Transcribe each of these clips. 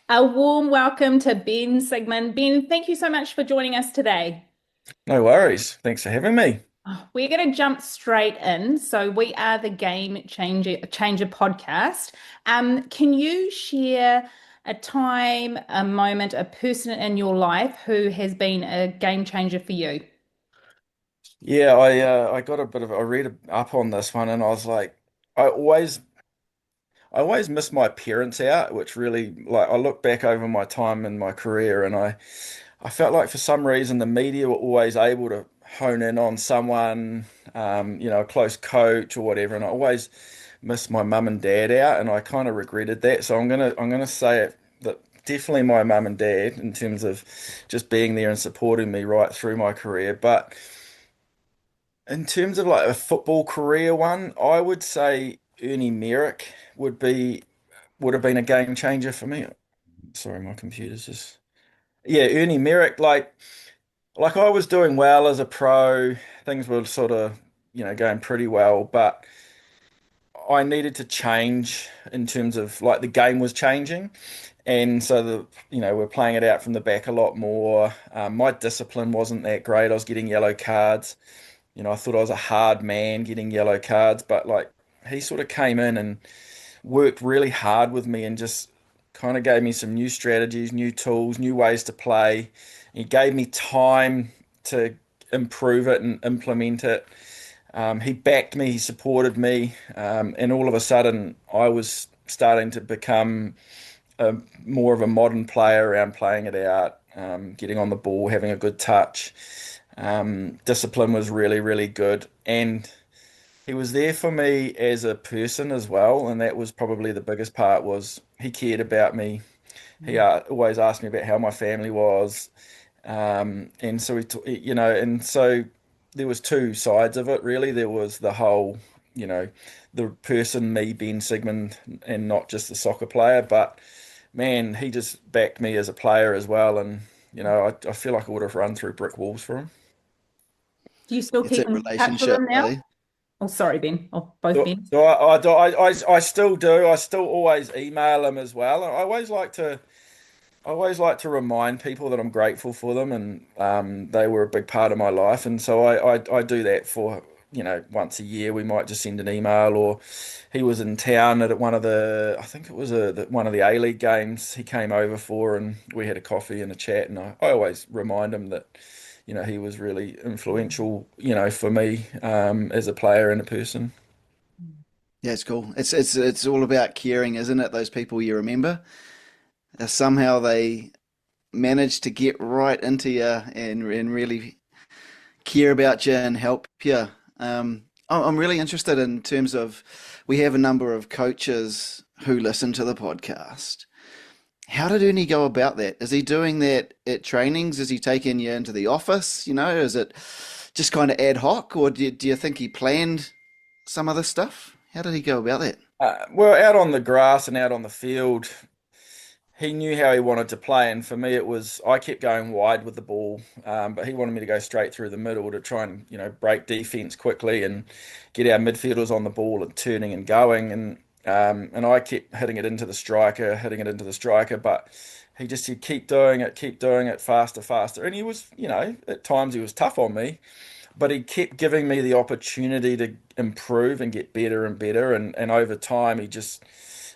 A warm welcome to Ben Sigmund. Ben, thank you so much for joining us today. No worries. Thanks for having me. We're going to jump straight in. So we are the Game Changer podcast. Can you share a time, a moment, a person in your life who has been a game changer for you? Yeah, I got a bit of I read up on this one and I was like, I always I always miss my parents out, which really like I look back over my time in my career and I felt like for some reason the media were always able to hone in on someone, a close coach or whatever, and I always missed my mum and dad out, and I kind of regretted that. So I'm gonna say it that definitely my mum and dad in terms of just being there and supporting me right through my career. But in terms of like a football career one, I would say Ernie Merrick would have been a game changer for me. Sorry, my computer's just yeah, Ernie Merrick, like I was doing well as a pro, things were sort of, going pretty well, but I needed to change in terms of like the game was changing. And so we're playing it out from the back a lot more. My discipline wasn't that great. I was getting yellow cards. I thought I was a hard man getting yellow cards, but like he sort of came in and worked really hard with me and just kind of gave me some new strategies, new tools, new ways to play. He gave me time to improve it and implement it. He backed me, he supported me, and all of a sudden I was starting to become more of a modern player around playing it out, getting on the ball, having a good touch. Discipline was really, really good. And he was there for me as a person as well, and that was probably the biggest part was he cared about me. He always asked me about how my family was, and so and so there was two sides of it really. There was the whole, the person, me, Ben Sigmund, and not just the soccer player, but man, he just backed me as a player as well, and I feel like I would have run through brick walls for him. Do you still It's keep that in touch with relationship, them now? eh? Oh, sorry, Ben. Oh, both So, Ben. so I still do. I still always email him as well. I always like to remind people that I'm grateful for them, and they were a big part of my life. And so I do that for, once a year we might just send an email. Or he was in town at one of I think it was one of the A-League games he came over for, and we had a coffee and a chat. And I always remind him that, he was really influential, for me as a player and a person. Yeah, it's cool. It's all about caring, isn't it? Those people you remember. Somehow they manage to get right into you and really care about you and help you. I'm really interested in terms of we have a number of coaches who listen to the podcast. How did Ernie go about that? Is he doing that at trainings? Is he taking you into the office? Is it just kind of ad hoc, or do you think he planned some of this stuff? How did he go about that? Well, out on the grass and out on the field, he knew how he wanted to play, and for me, it was I kept going wide with the ball, but he wanted me to go straight through the middle to try and break defense quickly and get our midfielders on the ball and turning and going, and I kept hitting it into the striker, but he just said keep doing it, faster, faster, and he was, at times he was tough on me, but he kept giving me the opportunity to improve and get better and better, and over time he just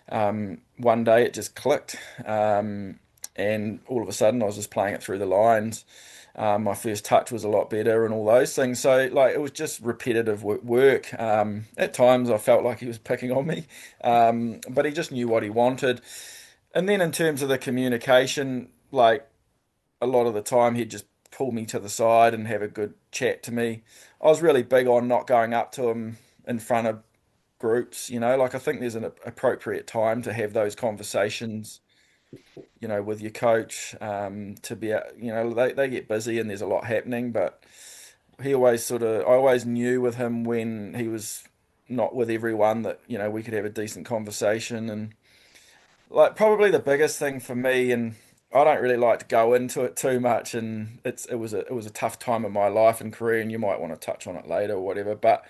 one day it just clicked, and all of a sudden I was just playing it through the lines. My first touch was a lot better and all those things. So like it was just repetitive work. At times I felt like he was picking on me, but he just knew what he wanted. And then in terms of the communication, like a lot of the time he'd just pull me to the side and have a good chat to me. I was really big on not going up to him in front of groups, like I think there's an appropriate time to have those conversations, with your coach, to be, they get busy and there's a lot happening, but I always knew with him when he was not with everyone that, we could have a decent conversation. And like probably the biggest thing for me, and I don't really like to go into it too much, and it was a tough time in my life and career, and you might want to touch on it later or whatever, but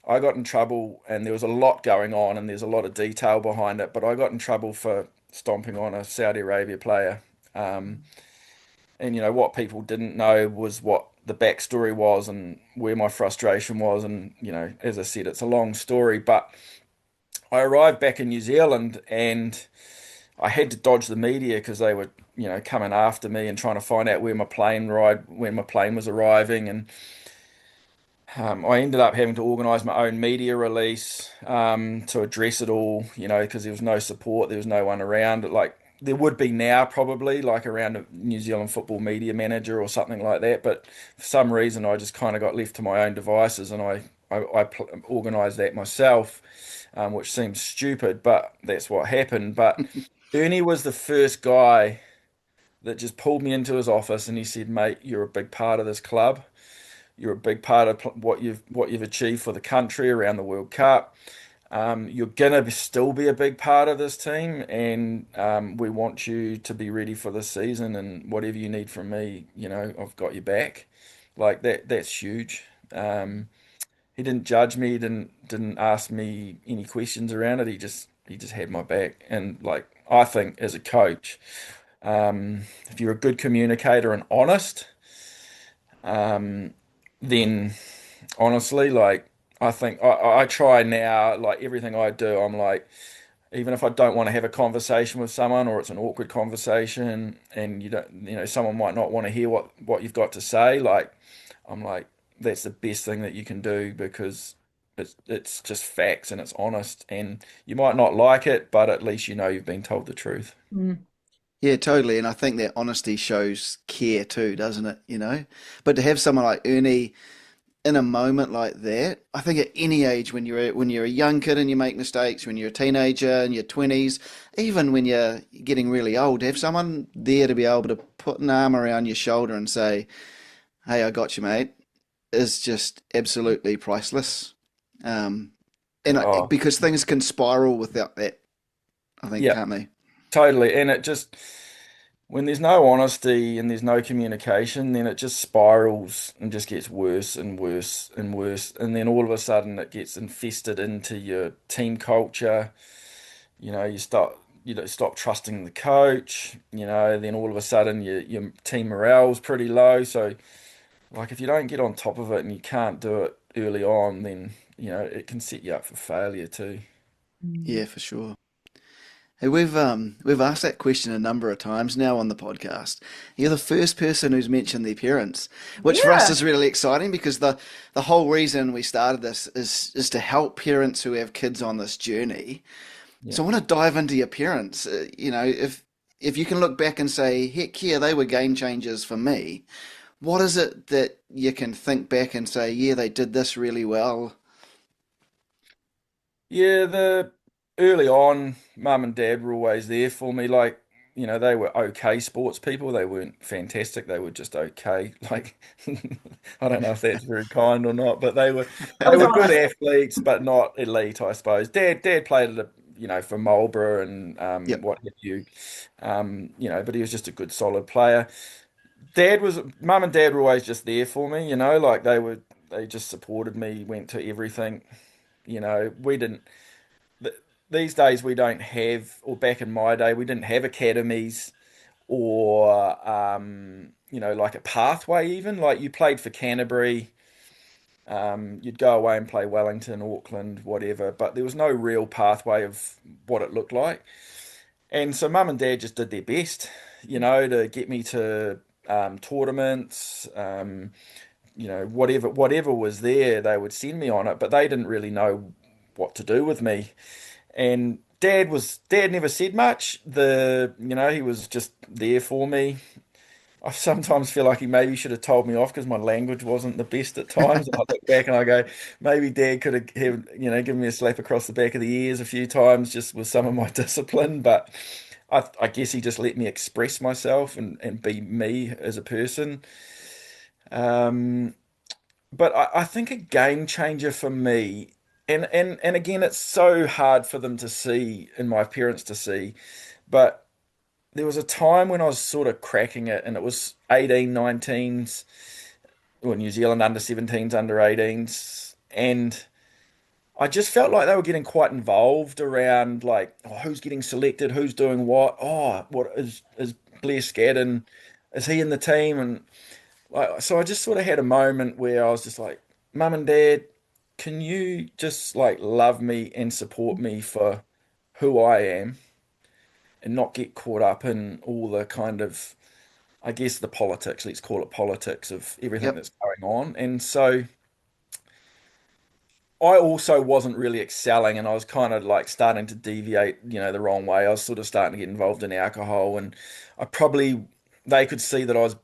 I got in trouble, and there was a lot going on, and there's a lot of detail behind it. But I got in trouble for stomping on a Saudi Arabia player. Um, and what people didn't know was what the backstory was and where my frustration was. And as I said, it's a long story, but I arrived back in New Zealand and I had to dodge the media because they were, coming after me and trying to find out when my plane was arriving. And I ended up having to organise my own media release to address it all, because there was no support, there was no one around. Like there would be now, probably like around a New Zealand football media manager or something like that. But for some reason, I just kind of got left to my own devices, and I organised that myself, which seems stupid, but that's what happened. But Ernie was the first guy that just pulled me into his office and he said, "Mate, you're a big part of this club. You're a big part of what you've achieved for the country around the World Cup. You're gonna still be a big part of this team, and we want you to be ready for this season. And whatever you need from me, I've got your back." Like that. That's huge. He didn't judge me. Didn't ask me any questions around it. He just had my back. And like I think as a coach, if you're a good communicator and honest, um, then honestly, like I think I try now, like everything I do, I'm like, even if I don't want to have a conversation with someone or it's an awkward conversation and you don't, someone might not want to hear what you've got to say, like I'm like, that's the best thing that you can do because it's just facts and it's honest and you might not like it, but at least you've been told the truth. Mm. Yeah, totally. And I think that honesty shows care too, doesn't it? But to have someone like Ernie in a moment like that, I think at any age when you're a young kid and you make mistakes, when you're a teenager in your 20s, even when you're getting really old, to have someone there to be able to put an arm around your shoulder and say, "Hey, I got you, mate," is just absolutely priceless. Um, Oh, because things can spiral without that, I think, yeah, can't they? totally. And it just, when there's no honesty and there's no communication, then it just spirals and just gets worse and worse and worse. And then all of a sudden it gets infested into your team culture. You stop trusting the coach, then all of a sudden your team morale's pretty low. So like if you don't get on top of it and you can't do it early on, then it can set you up for failure too. Mm. Yeah, for sure. Hey, we've asked that question a number of times now on the podcast. You're the first person who's mentioned the appearance, which for us Yeah. is really exciting because the whole reason we started this is to help parents who have kids on this journey. Yeah. So I want to dive into your parents. If you can look back and say, heck yeah, they were game changers for me. What is it that you can think back and say, yeah, they did this really well? Yeah, the early on, mum and dad were always there for me. Like, they were okay sports people. They weren't fantastic. They were just okay. Like, I don't know if that's very kind or not, but they were That they was were good honest. athletes, but not elite, I suppose. Dad played at for Marlborough and Yep. what have you. But he was just a good solid player. Mum and dad were always just there for me, like they just supported me, went to everything. We didn't th these days we don't have, or back in my day, we didn't have academies or like a pathway even. Like you played for Canterbury, you'd go away and play Wellington, Auckland, whatever, but there was no real pathway of what it looked like. And so mum and dad just did their best, to get me to tournaments, whatever was there, they would send me on it, but they didn't really know what to do with me. And dad never said much. He was just there for me. I sometimes feel like he maybe should have told me off because my language wasn't the best at times. And I look back and I go, maybe dad could have given me a slap across the back of the ears a few times just with some of my discipline. But I guess he just let me express myself and be me as a person. Um, but I think a game changer for me, and again, it's so hard for them to see and my parents to see, but there was a time when I was sort of cracking it, and it was 18, 19s, or New Zealand under 17s, under 18s, and I just felt like they were getting quite involved around like, oh, who's getting selected, who's doing what. Oh, what is Blair Scadden? Is he in the team? And like, so I just sort of had a moment where I was just like, Mum and Dad, can you just like love me and support me for who I am and not get caught up in all the kind of, I guess, the politics, let's call it politics of everything Yep. that's going on. And so I also wasn't really excelling and I was kind of like starting to deviate, the wrong way. I was sort of starting to get involved in alcohol and I probably, they could see that I was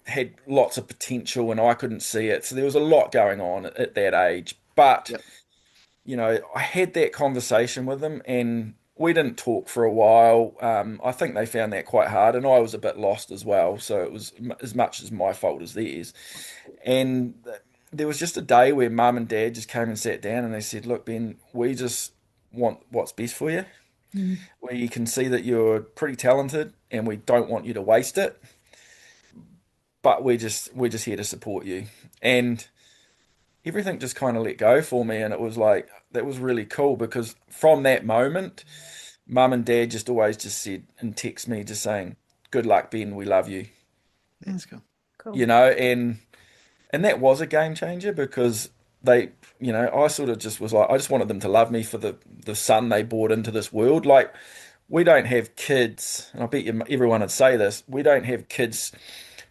had lots of potential and I couldn't see it. So there was a lot going on at that age. But, Yep. I had that conversation with them and we didn't talk for a while. I think they found that quite hard and I was a bit lost as well. So it was as much as my fault as theirs. And there was just a day where Mum and Dad just came and sat down and they said, look, Ben, we just want what's best for you. Mm. We can see that you're pretty talented and we don't want you to waste it, but we're just here to support you. And everything just kind of let go for me and it was like that was really cool because from that moment, Mum and Dad just always just said and text me just saying, good luck, Ben, we love you. That's cool. Cool. And that was a game changer because they, I sort of just was like, I just wanted them to love me for the son they brought into this world. Like, we don't have kids, and I bet you everyone would say this, we don't have kids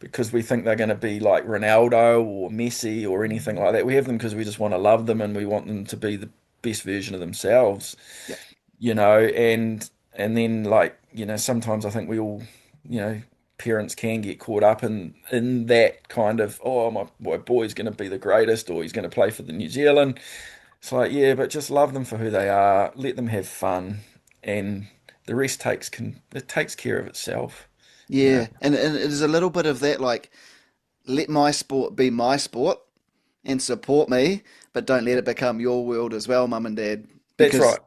because we think they're going to be like Ronaldo or Messi or anything like that. We have them because we just want to love them and we want them to be the best version of themselves, Yep. and then like, sometimes I think we all, you know, parents can get caught up in that kind of, oh, my boy's going to be the greatest or he's going to play for the New Zealand. It's like, yeah, but just love them for who they are, let them have fun, and the rest takes care of itself, you know. Yeah, and it is a little bit of that, like, let my sport be my sport and support me, but don't let it become your world as well, mum and dad, That's because right.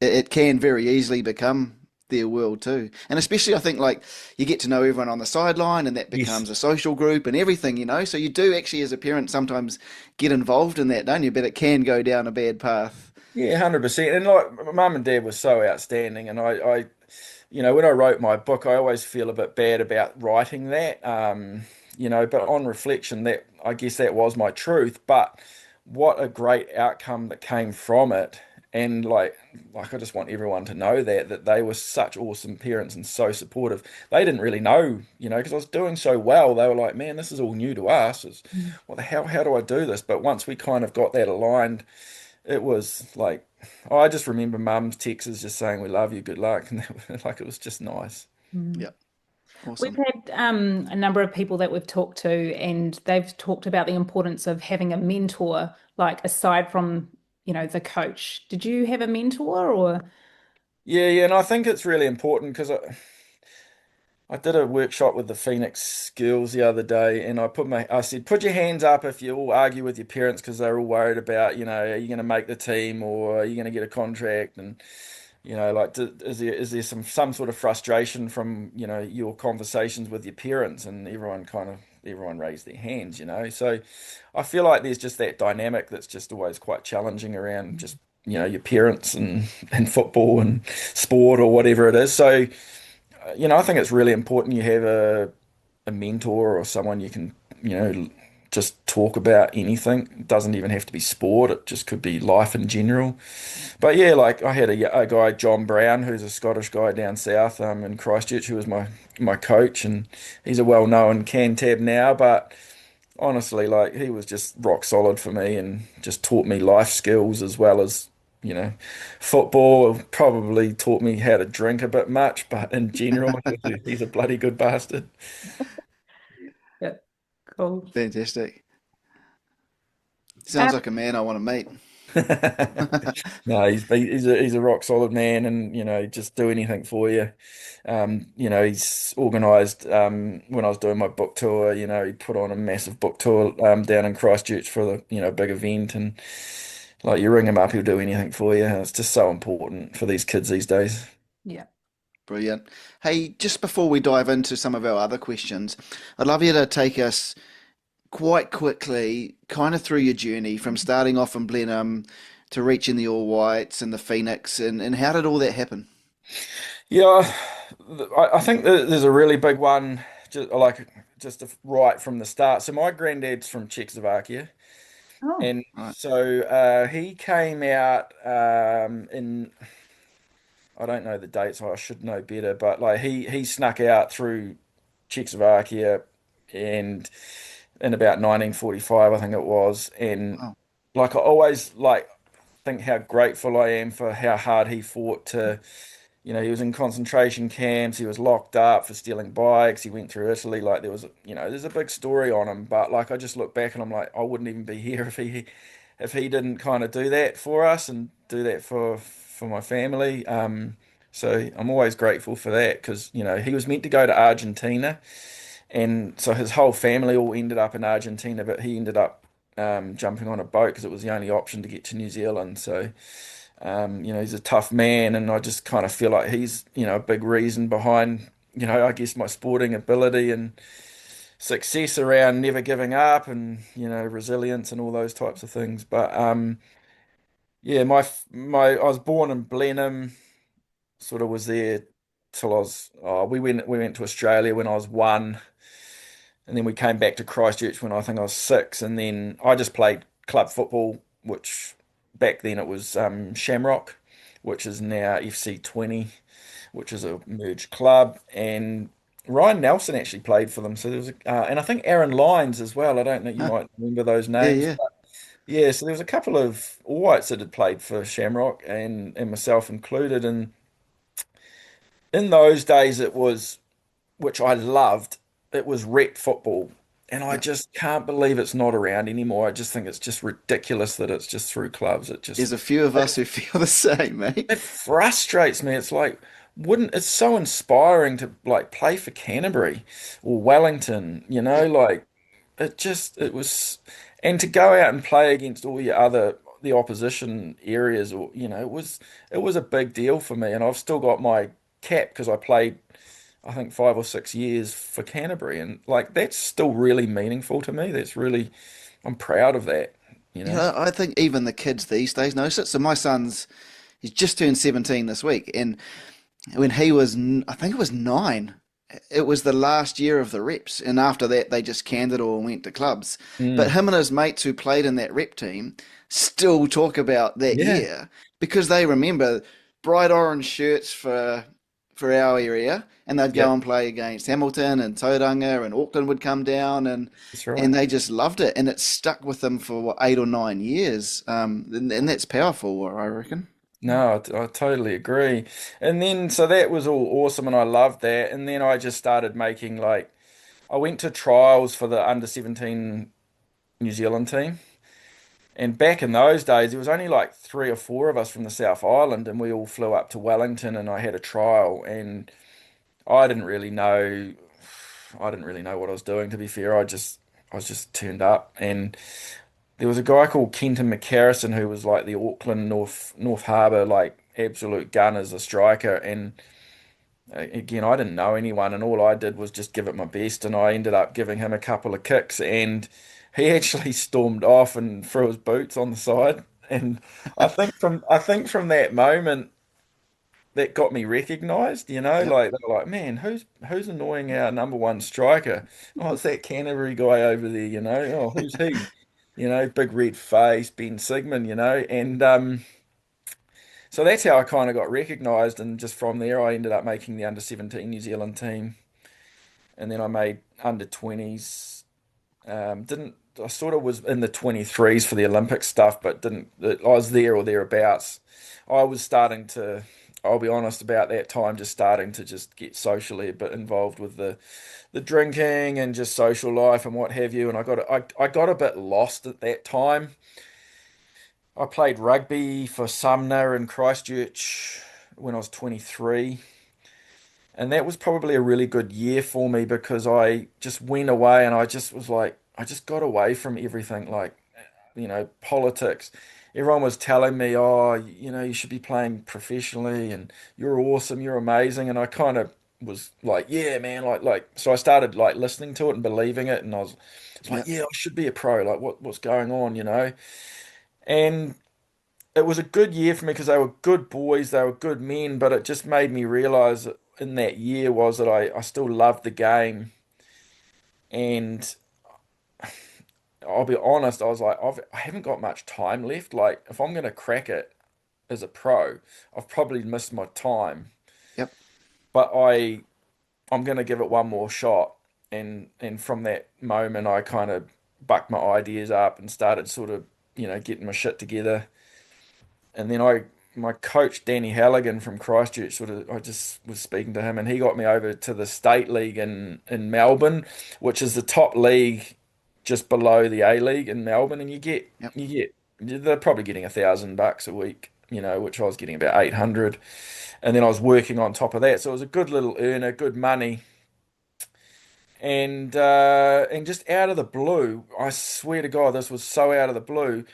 it can very easily become their world too. And especially, I think, like, you get to know everyone on the sideline, and that Yes. becomes a social group and everything, you know. So you do actually, as a parent, sometimes get involved in that, don't you? But it can go down a bad path. Yeah, 100%. And like my mum and dad were so outstanding, and when I wrote my book, I always feel a bit bad about writing that. But on reflection, that I guess that was my truth. But what a great outcome that came from it. And like I just want everyone to know that they were such awesome parents and so supportive. They didn't really know, because I was doing so well. They were like, "Man, this is all new to us. Mm. What the hell? How do I do this?" But once we kind of got that aligned, it was like, oh, I just remember Mum's texts just saying, "We love you, good luck," and like it was just nice. Mm. Yep, We've awesome. had a number of people that we've talked to, and they've talked about the importance of having a mentor, like aside from, the coach. Did you have a mentor or? Yeah, yeah, and I think it's really important because I did a workshop with the Phoenix girls the other day, and I said, put your hands up if you all argue with your parents because they're all worried about, are you going to make the team or are you going to get a contract? And, like, is there some sort of frustration from, your conversations with your parents? And everyone raised their hands. So I feel like there's just that dynamic that's just always quite challenging around just, your parents and football and sport or whatever it is. So, I think it's really important you have a mentor or someone you can, just talk about anything. It doesn't even have to be sport. It just could be life in general. But yeah, like I had a guy, John Brown, who's a Scottish guy down south, in Christchurch, who was my coach, and he's a well-known Cantab now. But honestly, like he was just rock solid for me and just taught me life skills as well as, you know, football. Probably taught me how to drink a bit much, but in general, he's a bloody good bastard. Yeah, cool. Fantastic. Um, Sounds like a man I want to meet. No, he's a rock solid man, and he'd just do anything for you. He's organised when I was doing my book tour. He put on a massive book tour down in Christchurch for the big event, and like you ring him up, he'll do anything for you. It's just so important for these kids these days. yeah. Brilliant. Hey, just before we dive into some of our other questions, I'd love you to take us quite quickly kind of through your journey from starting off in Blenheim to reaching the All Whites and the Phoenix, and how did all that happen? Yeah, I think that there's a really big one, just right from the start. So my granddad's from Czechoslovakia, Oh, and Right. so he came out in I don't know the dates, I should know better, but like he snuck out through Czechoslovakia and in about 1945, I think it was, and Wow. like I always like think how grateful I am for how hard he fought to. He was in concentration camps. He was locked up for stealing bikes. He went through Italy. Like there's a big story on him. But like I just look back and I'm like, I wouldn't even be here if he didn't kind of do that for us and do that for my family. So I'm always grateful for that because he was meant to go to Argentina, and so his whole family all ended up in Argentina, but he ended up jumping on a boat because it was the only option to get to New Zealand. So. He's a tough man, and I just kind of feel like he's, a big reason behind, I guess my sporting ability and success around never giving up and, resilience and all those types of things. But yeah, I was born in Blenheim, sort of was there till I was, oh, we went to Australia when I was 1, and then we came back to Christchurch when I think I was 6, and then I just played club football, which back then it was Shamrock, which is now FC20, which is a merged club, and Ryan Nelson actually played for them. So there was and I think Aaron Lyons as well. I don't know, you Huh. might remember those Yeah, names. yeah. Yeah, so there was a couple of All Whites that had played for Shamrock and myself included, and in those days it was, which I loved. It was rep football. And I Yeah. just can't believe it's not around anymore. I just think it's just ridiculous that it's just through clubs. There's a few of us who feel the same, mate. It frustrates me. It's like, wouldn't it's so inspiring to like play for Canterbury or Wellington, Yeah. like it was, and to go out and play against all the opposition areas, or it was a big deal for me, and I've still got my cap because I played I think 5 or 6 years for Canterbury, and like that's still really meaningful to me. I'm proud of that, you know. I think even the kids these days notice it. So my he's just turned 17 this week, and when he was, I think it was 9, it was the last year of the reps, and after that they just canned it all and went to clubs. But Mm. him and his mates who played in that rep team still talk about that Yeah, year because they remember bright orange shirts for our area, and they'd go yep, and play against Hamilton and Tauranga, and Auckland would come down, that's right. and they just loved it, and it stuck with them for what, 8 or 9 years, and that's powerful, I reckon. No, I totally agree. And then, so that was all awesome, and I loved that. And then I just started making like, I went to trials for the under 17 New Zealand team. And back in those days, there was only like 3 or 4 of us from the South Island, and we all flew up to Wellington, and I had a trial, and I didn't really know, I didn't really know what I was doing, to be fair. I was just turned up, and there was a guy called Kenton McCarrison who was like the Auckland North Harbour like absolute gun as a striker, and again I didn't know anyone, and all I did was just give it my best, and I ended up giving him a couple of kicks, and he actually stormed off and threw his boots on the side, and I think from that moment that got me recognised, Yep. like they were like, man, who's annoying our number one striker? Oh, it's that Canterbury guy over there, oh, who's he? Big red face, Ben Sigmund, and so that's how I kind of got recognised, and just from there I ended up making the under 17 New Zealand team, and then I made under 20s. Didn't I sort of was in the 23s for the Olympic stuff, but didn't I was there or thereabouts. I was starting to, I'll be honest, about that time, just starting to just get socially a bit involved with the drinking and just social life and what have you, and I got a bit lost at that time. I played rugby for Sumner in Christchurch when I was 23. And that was probably a really good year for me because I just went away and I just was like, I just got away from everything like, politics. Everyone was telling me, oh, you should be playing professionally and you're awesome, you're amazing. And I kind of was like, yeah, man, so I started like listening to it and believing it. And it's like, Yep. yeah, I should be a pro. Like, what's going on? And it was a good year for me because they were good boys, they were good men, but it just made me realize that in that year was that I still loved the game. And I'll be honest, I was like, I haven't got much time left. Like, if I'm going to crack it as a pro, I've probably missed my time. Yep. But I'm going to give it one more shot. And from that moment, I kind of bucked my ideas up and started sort of, getting my shit together. And then my coach Danny Halligan from Christchurch, sort of, I just was speaking to him, and he got me over to the state league in Melbourne, which is the top league just below the A League in Melbourne, and Yep. you get they're probably getting $1,000 a week, which I was getting about 800, and then I was working on top of that, so it was a good little earner, good money. And just out of the blue, I swear to God, this was so out of the blue.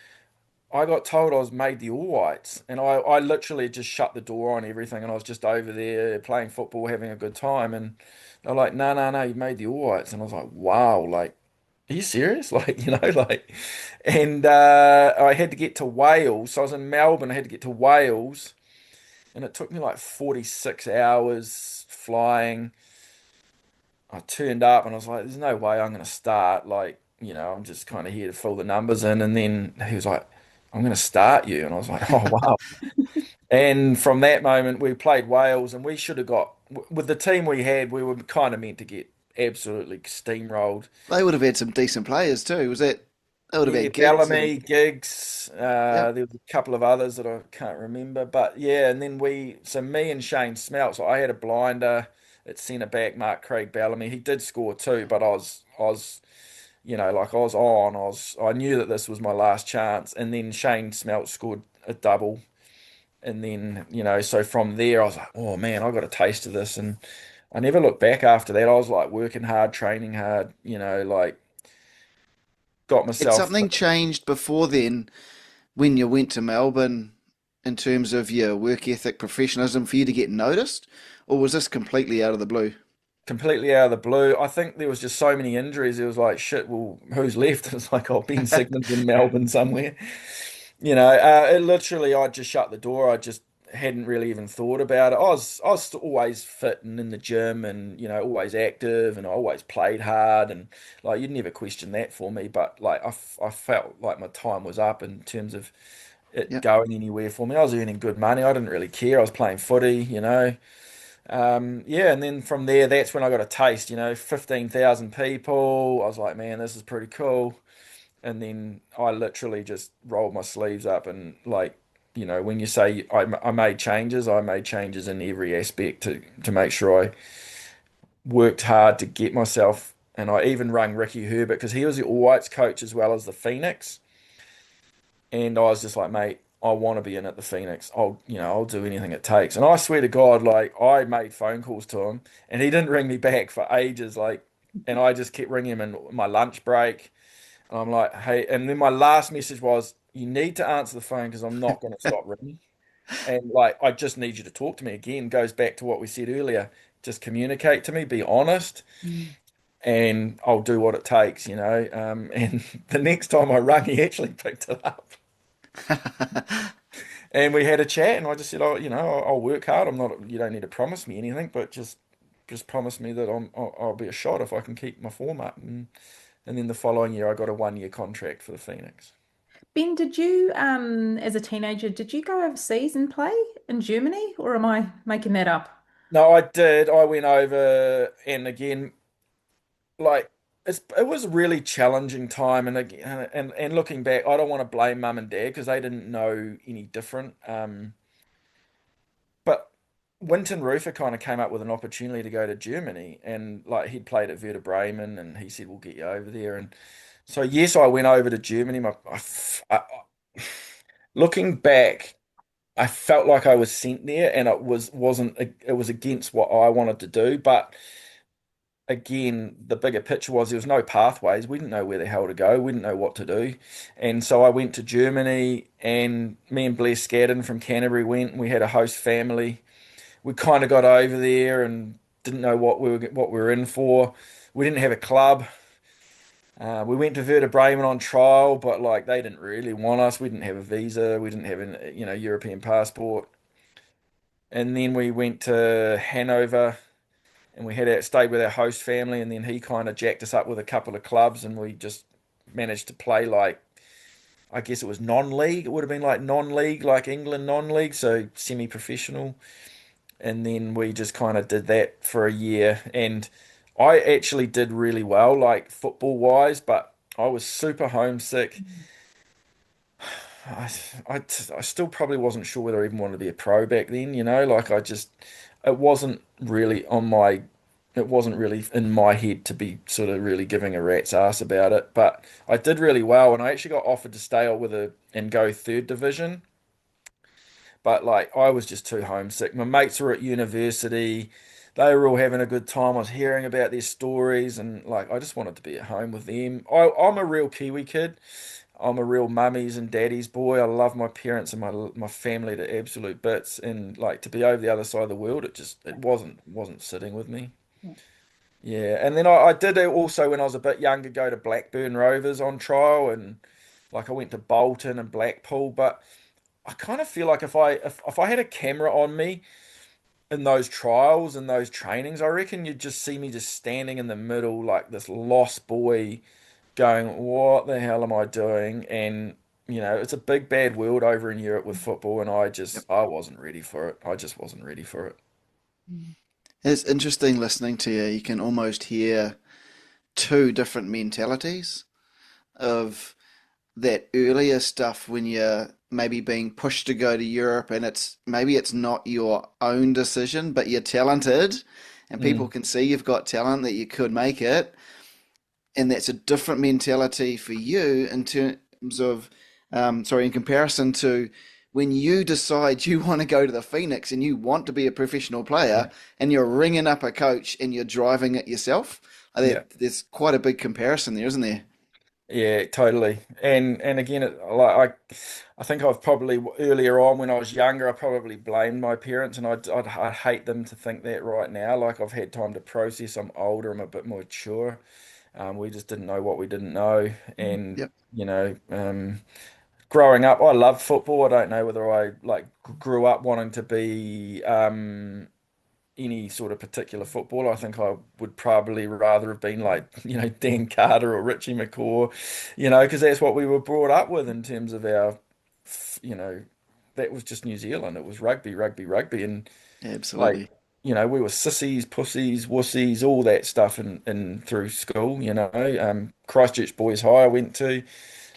I got told I was made the All Whites, and I literally just shut the door on everything, and I was just over there playing football, having a good time, and they're like, "No, no, no, you made the All Whites," and I was like, "Wow, like, are you serious?" Like, like, and I had to get to Wales. So I was in Melbourne. I had to get to Wales, and it took me like 46 hours flying. I turned up, and I was like, "There's no way I'm going to start." Like, I'm just kind of here to fill the numbers in, and then he was like, "I'm going to start you," and I was like, "Oh wow." And from that moment, we played Wales, and we should have got, with the team we had, we were kind of meant to get absolutely steamrolled. They would have had some decent players too. Was that they would have Yeah, had gigs and Bellamy, Giggs, yep. there was a couple of others that I can't remember. But yeah, and then so me and Shane Smelts, I had a blinder at centre back, Mark Craig Bellamy. He did score too, but like I was on, I knew that this was my last chance. And then Shane Smelts scored a double. And then, so from there, I was like, oh man, I got a taste of this. And I never looked back after that. I was like working hard, training hard, like got Had myself. something changed before then when you went to Melbourne in terms of your work ethic, professionalism for you to get noticed? Or was this completely out of the blue? Completely out of the blue. I think there was just so many injuries. It was like, shit, well, who's left? It was like, oh, Ben Sigmund's in Melbourne somewhere. It literally, I just shut the door. I just hadn't really even thought about it. I was always fit and in the gym and, always active, and I always played hard, and like, you'd never question that for me. But like, I felt like my time was up in terms of it Yep. going anywhere for me. I was earning good money. I didn't really care. I was playing footy. Yeah, and then from there, that's when I got a taste, 15,000 people. I was like, man, this is pretty cool. And then I literally just rolled my sleeves up and like, when you say I made changes in every aspect to make sure I worked hard to get myself. And I even rang Ricky Herbert because he was the All Whites coach as well as the Phoenix. And I was just like, mate, I want to be in at the Phoenix. I'll do anything it takes. And I swear to God, like I made phone calls to him and he didn't ring me back for ages. Like, and I just kept ringing him in my lunch break. And I'm like, hey, and then my last message was, you need to answer the phone because I'm not going to stop ringing. And like, I just need you to talk to me again. Goes back to what we said earlier. Just communicate to me, be honest, and I'll do what it takes. And the next time I rung, he actually picked it up. And we had a chat, and I just said, "Oh, I'll work hard. I'm not. You don't need to promise me anything, but just promise me that I'll be a shot if I can keep my form up." And then the following year, I got a 1-year contract for the Phoenix. Ben, did you, as a teenager, did you go overseas and play in Germany, or am I making that up? No, I did. I went over, and again, like it was a really challenging time, and again, and looking back, I don't want to blame mum and dad because they didn't know any different. But Winton Rufer kind of came up with an opportunity to go to Germany, and like he'd played at Werder Bremen, and he said, "We'll get you over there." And so yes, I went over to Germany. Looking back, I felt like I was sent there, and wasn't it was against what I wanted to do. But again, the bigger picture was there was no pathways. We didn't know where the hell to go. We didn't know what to do, and so I went to Germany, and me and Blair Scadden from Canterbury went. And we had a host family. We kind of got over there and didn't know what we were in for. We didn't have a club. We went to Werder Bremen on trial, but like they didn't really want us. We didn't have a visa. We didn't have an, European passport. And then we went to Hanover and we stayed with our host family. And then he kind of jacked us up with a couple of clubs, and we just managed to play like, I guess it was non-league. It would have been like non-league, like England non-league, so semi-professional. And then we just kind of did that for a year. And I actually did really well, like football wise, but I was super homesick. I, I still probably wasn't sure whether I even wanted to be a pro back then, like it wasn't really it wasn't really in my head to be sort of really giving a rat's ass about it. But I did really well, and I actually got offered to stay on and go third division. But like I was just too homesick. My mates were at university. They were all having a good time. I was hearing about their stories, and like I just wanted to be at home with them. I'm a real Kiwi kid. I'm a real mummies and daddy's boy. I love my parents and my family to absolute bits. And like to be over the other side of the world, it wasn't sitting with me. Yeah, and then I did also when I was a bit younger go to Blackburn Rovers on trial, and like I went to Bolton and Blackpool, but I kind of feel like if I had a camera on me in those trials and those trainings, I reckon you'd just see me just standing in the middle like this lost boy going, what the hell am I doing? And it's a big bad world over in Europe with football, and Yep. I wasn't ready for it. I just wasn't ready for it. It's interesting listening to you. You can almost hear two different mentalities of that earlier stuff when you're maybe being pushed to go to Europe and it's not your own decision, but you're talented and people Mm, can see you've got talent that you could make it. And that's a different mentality for you in terms of, in comparison to when you decide you want to go to the Phoenix and you want to be a professional yeah, player and you're ringing up a coach and you're driving it yourself. yeah. There's quite a big comparison there, isn't there? Yeah, totally. And again, I think I've probably earlier on when I was younger, I probably blamed my parents, and I'd hate them to think that right now. Like I've had time to process. I'm older. I'm a bit more mature. We just didn't know what we didn't know, and Yep, growing up, I loved football. I don't know whether I like grew up wanting to be any sort of particular footballer. I think I would probably rather have been like, Dan Carter or Richie McCaw, because that's what we were brought up with in terms of you know, that was just New Zealand. It was rugby, rugby, rugby. And like, absolutely. we were sissies, pussies, wussies, all that stuff in through school, Christchurch Boys High I went to.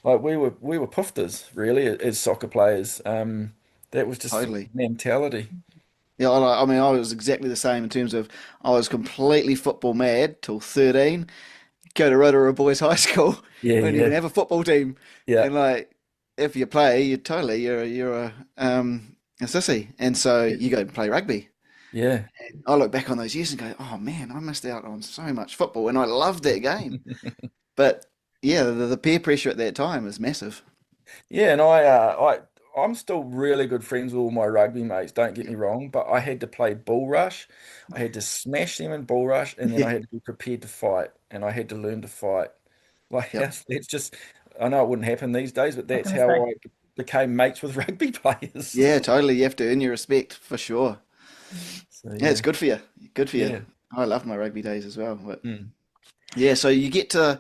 Like we were pufters, really, as soccer players. That was just Totally. mentality. Yeah, I mean, I was exactly the same in terms of I was completely football mad till 13. Go to Rotorua Boys High School. Yeah, We didn't even yeah, have a football team. yeah. And like, if you play, you're a sissy, and so you go and play rugby. Yeah. I look back on those years and go, oh man, I missed out on so much football, and I loved that game. But yeah, the peer pressure at that time was massive. Yeah, and I'm still really good friends with all my rugby mates, don't get me wrong, but I had to play bull rush. I had to smash them in bull rush, and then Yeah, I had to be prepared to fight, and I had to learn to fight. Like yep. that's just I know it wouldn't happen these days, but I was that's gonna say. how I became mates with rugby players. Yeah, totally. You have to earn your respect for sure. So Yeah, it's yeah. good for you. Good for you. Yeah. I love my rugby days as well. But Mm. yeah, so you get to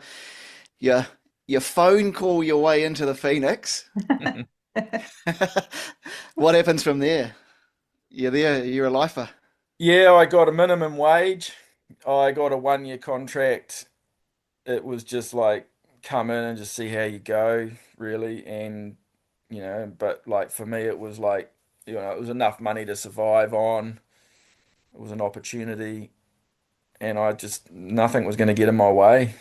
your your phone call your way into the Phoenix. What happens from there? You're there, you're a lifer. Yeah, I got a minimum wage. I got a 1 year contract. It was just like come in and just see how you go, really. And, but like for me, it was like, it was enough money to survive on. It was an opportunity, and nothing was going to get in my way,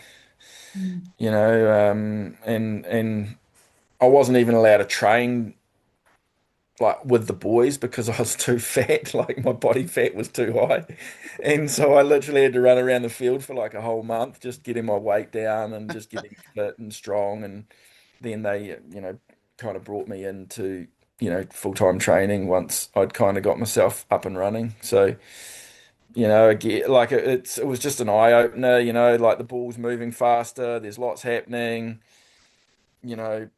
and I wasn't even allowed to train like with the boys because I was too fat. Like my body fat was too high. And so I literally had to run around the field for like a whole month just getting my weight down and just getting fit and strong. And then they, kind of brought me into, full-time training once I'd kind of got myself up and running. So again, like it was just an eye opener, like the ball's moving faster, there's lots happening, you know,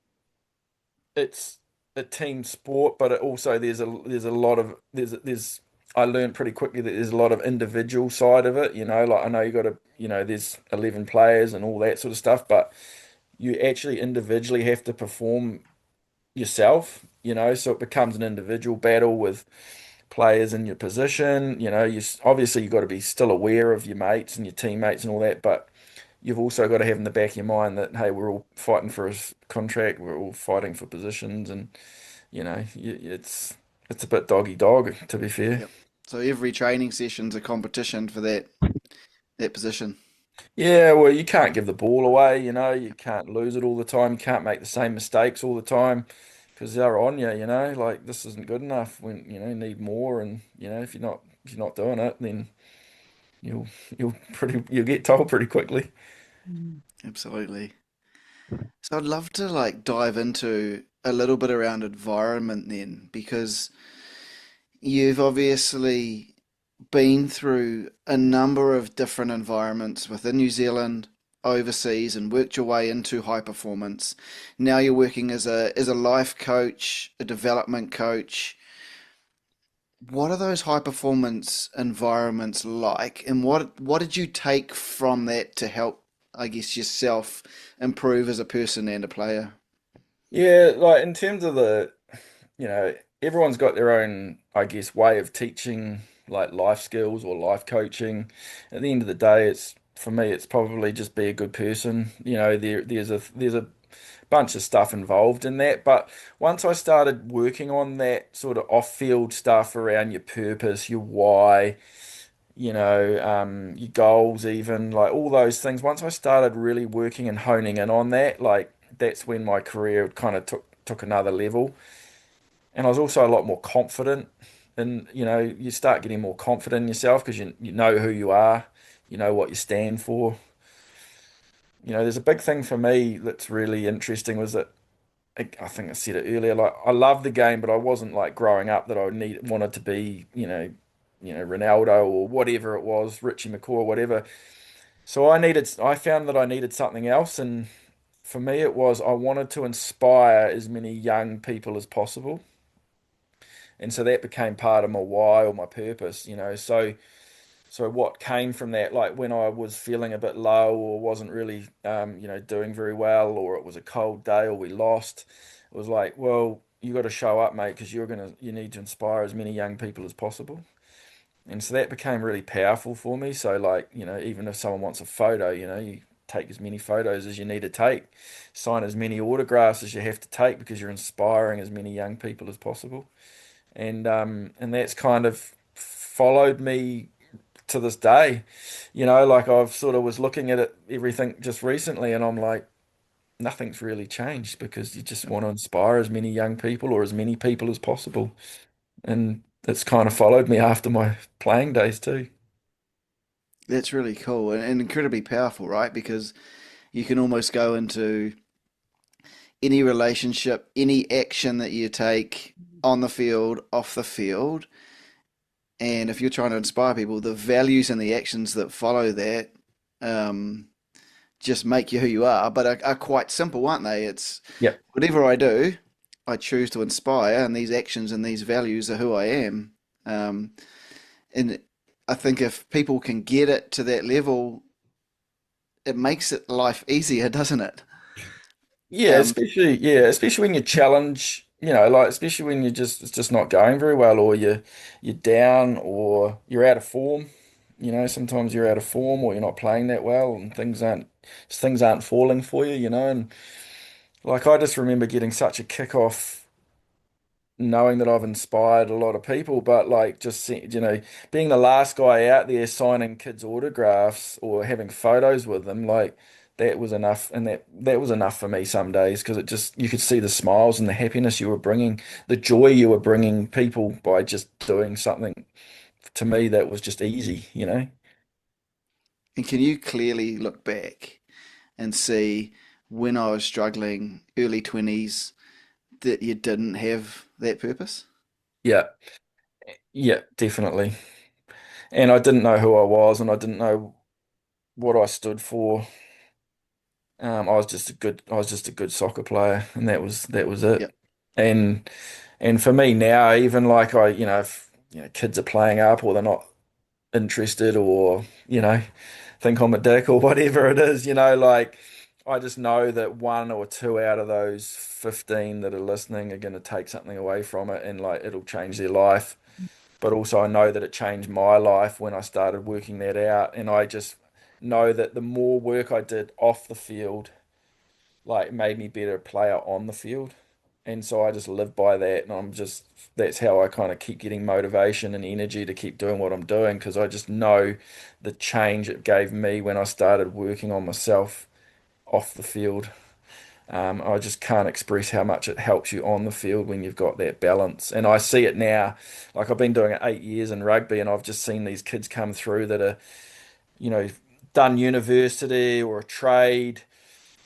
it's a team sport, but it also there's a lot of there's I learned pretty quickly that there's a lot of individual side of it, like I know you got to, there's 11 players and all that sort of stuff, but you actually individually have to perform yourself, so it becomes an individual battle with players in your position. Obviously you've got to be still aware of your mates and your teammates and all that, but you've also got to have in the back of your mind that hey, we're all fighting for a contract, we're all fighting for positions, and it's a bit doggy dog to be fair. Yep. So every training session's a competition for that position. Yeah, well, you can't give the ball away, you can't lose it all the time, you can't make the same mistakes all the time because they're on you, like this isn't good enough when, you need more and, if you're not doing it, then you'll you'll get told pretty quickly. Mm. Absolutely. So I'd love to like dive into a little bit around environment then, because you've obviously been through a number of different environments within New Zealand, overseas, and worked your way into high performance. Now you're working as a life coach, a development coach. What are those high performance environments like, and what did you take from that to help, I guess, yourself improve as a person and a player? Yeah, like in terms of you know, everyone's got their own, I guess, way of teaching like life skills or life coaching. At the end of the day, it's for me, it's probably just be a good person. There's a bunch of stuff involved in that. But once I started working on that sort of off-field stuff around your purpose, your why, your goals, even like all those things. Once I started really working and honing in on that, like that's when my career kind of took another level. And I was also a lot more confident. And you start getting more confident in yourself because you know who you are, you know what you stand for. There's a big thing for me that's really interesting was that I think I said it earlier. Like I love the game, but I wasn't like growing up that I wanted to be, Ronaldo or whatever it was, Richie McCaw, whatever. So I found that I needed something else, and for me it was I wanted to inspire as many young people as possible, and so that became part of my why or my purpose. So what came from that, like when I was feeling a bit low or wasn't really, doing very well, or it was a cold day or we lost, it was like, well, you got to show up, mate, because you need to inspire as many young people as possible. And so that became really powerful for me. So like, even if someone wants a photo, you take as many photos as you need to take, sign as many autographs as you have to take because you're inspiring as many young people as possible. And that's kind of followed me to this day. Like I've sort of was looking at everything just recently and I'm like, nothing's really changed because you just want to inspire as many young people or as many people as possible. And it's kind of followed me after my playing days too. That's really cool and incredibly powerful, right? Because you can almost go into any relationship, any action that you take on the field, off the field, and if you're trying to inspire people, the values and the actions that follow that um, just make you who you are, but are quite simple, aren't they? It's Yep. whatever I do, I choose to inspire, and these actions and these values are who I am. Um, and I think if people can get it to that level, it makes it life easier, doesn't it? Yeah, Um, especially when you challenge, like especially when it's just not going very well or you're down or you're out of form. Sometimes you're out of form or you're not playing that well and things aren't falling for you. And like I just remember getting such a kick off knowing that I've inspired a lot of people, but like being the last guy out there signing kids' autographs or having photos with them, like that was enough, and that was enough for me some days because it just you could see the smiles and the happiness you were bringing, the joy you were bringing people by just doing something. To me, that was just easy. and can you clearly look back and see when I was struggling, early 20s, that you didn't have that purpose? Yeah, yeah, definitely. and I didn't know who I was, and I didn't know what I stood for. I was just a good soccer player, and that was it. Yep. And and for me now, even like if kids are playing up or they're not interested, or think I'm a dick or whatever it is, like I just know that one or two out of those 15 that are listening are going to take something away from it, and like it'll change their life. But also I know that it changed my life when I started working that out, and I just know that the more work I did off the field, like made me better player on the field. And so I just live by that, and that's how I kind of keep getting motivation and energy to keep doing what I'm doing, because I just know the change it gave me when I started working on myself off the field. I just can't express how much it helps you on the field when you've got that balance. And I see it now. Like I've been doing it 8 years in rugby, and I've just seen these kids come through that are, you know, done university or a trade.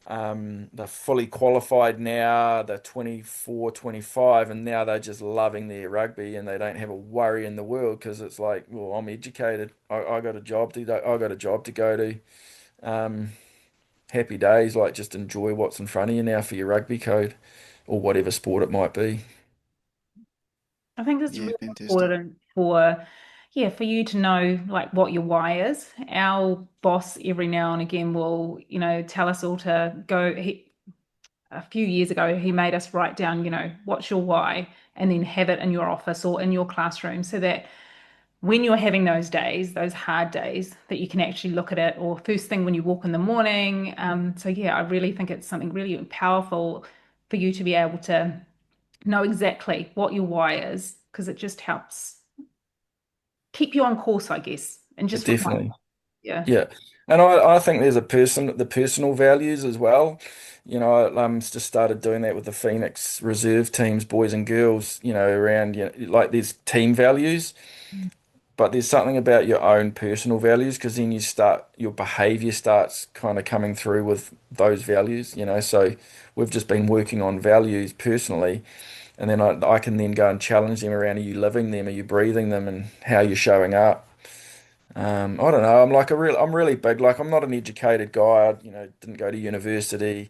They're fully qualified now. They're 24, 25, and now they're just loving their rugby, and they don't have a worry in the world, because it's like, well, I'm educated. I got a job to do. I got a job to go to. Um, Happy days. Like just enjoy what's in front of you now for your rugby code or whatever sport it might be. I think it's Yeah, really fantastic. important yeah, for you to know like what your why is. Our boss every now and again will, tell us all to go. A few years ago, he made us write down, what's your why, and then have it in your office or in your classroom so that when you're having those days, those hard days, that you can actually look at it, or first thing when you walk in the morning. So yeah, I really think it's something really powerful for you to be able to know exactly what your why is, because it just helps keep you on course, I guess, and just remind. Definitely. Yeah. Yeah. And I think there's the personal values as well. Just started doing that with the Phoenix reserve teams, boys and girls, around, like there's team values, but there's something about your own personal values, because then your behavior starts kind of coming through with those values. So we've just been working on values personally, and then I can then go and challenge them around, are you living them, are you breathing them, and how you're showing up. I don't know. I'm really big. Like I'm not an educated guy. Didn't go to university,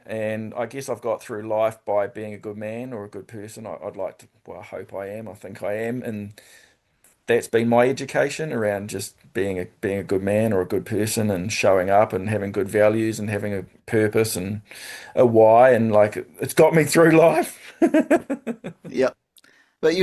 and I guess I've got through life by being a good man or a good person. I'd like to. Well, I hope I am. I think I am, and that's been my education around just being a good man or a good person, and showing up and having good values and having a purpose and a why, and like it's got me through life. Yep. But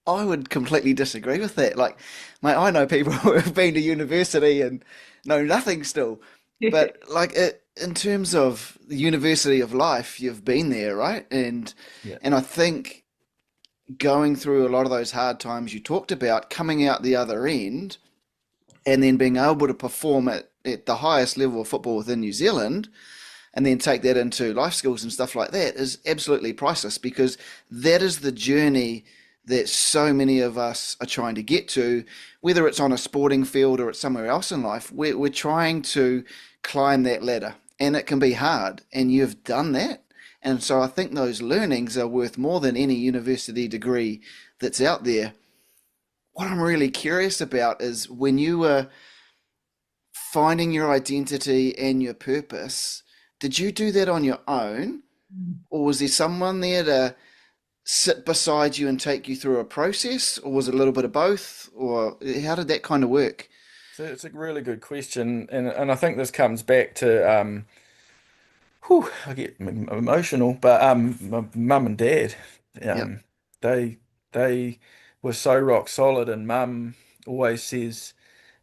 I would completely disagree with that. Like, mate, I know people who have been to university and know nothing still. But like in terms of the university of life, you've been there, right? And Yeah, and I think going through a lot of those hard times you talked about, coming out the other end, and then being able to perform at the highest level of football within New Zealand, and then take that into life skills and stuff like that is absolutely priceless, because that is the journey that so many of us are trying to get to, whether it's on a sporting field or it's somewhere else in life. We're trying to climb that ladder, and it can be hard, and you've done that. And so I think those learnings are worth more than any university degree that's out there. What I'm really curious about is when you were finding your identity and your purpose, did you do that on your own, or was there someone there to sit beside you and take you through a process, or was it a little bit of both, or how did that kind of work? so it's a really good question, and I think this comes back to whew, I get emotional, but my mum and dad, Yep, um, they they were so rock solid, and mum always says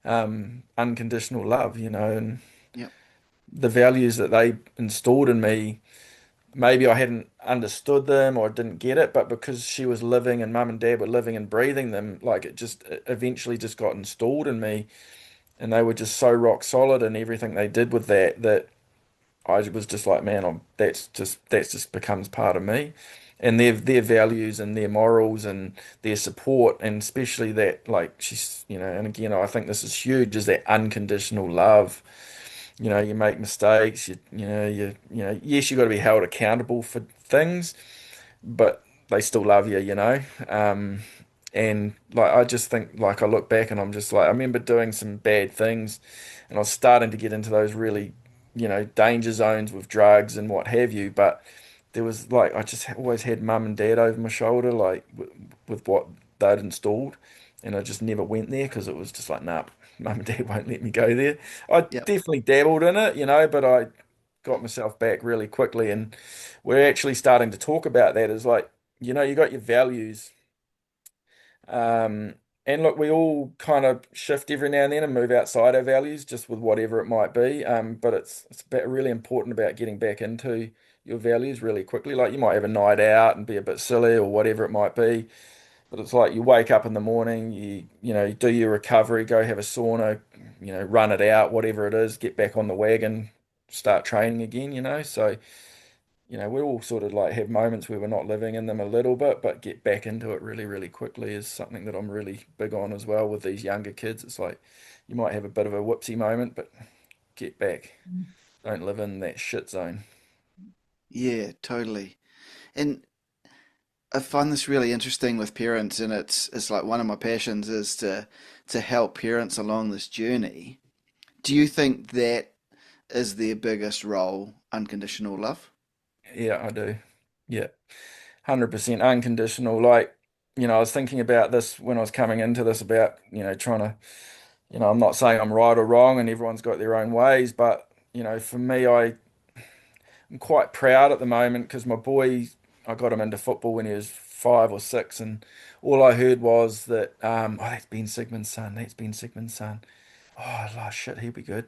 unconditional love, and yep, the values that they installed in me, maybe I hadn't understood them or didn't get it, but because she was living and mum and dad were living and breathing them, like it eventually just got installed in me, and they were just so rock solid in everything they did with that I was just like, man, that's just becomes part of me, and their values and their morals and their support, and especially that, like she's, and again, I think this is huge, is that unconditional love. You make mistakes, yes, you got to be held accountable for things, but they still love you. And like I just think like I look back and I'm just like I remember doing some bad things and I was starting to get into those really, danger zones with drugs and what have you. But there was like I just always had mum and dad over my shoulder, like with what they'd installed, and I just never went there because it was just like, nah, mum and dad won't let me go there. I Yep. definitely dabbled in it, but I got myself back really quickly, and we're actually starting to talk about that. Is like, you got your values. Um, and look, we all kind of shift every now and then and move outside our values, just with whatever it might be. But really important about getting back into your values really quickly. Like you might have a night out and be a bit silly or whatever it might be, but it's like you wake up in the morning, you do your recovery, go have a sauna, run it out, whatever it is, get back on the wagon, start training again. So we all sort of like have moments where we're not living in them a little bit, but get back into it really, really quickly is something that I'm really big on as well with these younger kids. It's like you might have a bit of a whoopsie moment, but get back. Don't live in that shit zone. Yeah, totally. And I find this really interesting with parents, and it's like one of my passions is to help parents along this journey. Do you think that is their biggest role, unconditional love? Yeah, I do. Yeah, 100% unconditional. Like, I was thinking about this when I was coming into this about, trying to, I'm not saying I'm right or wrong and everyone's got their own ways, but, for me, I'm quite proud at the moment because my boy, I got him into football when he was 5 or 6, and all I heard was that, oh, that's Ben Sigmund's son. That's Ben Sigmund's son. Oh, shit, he'll be good.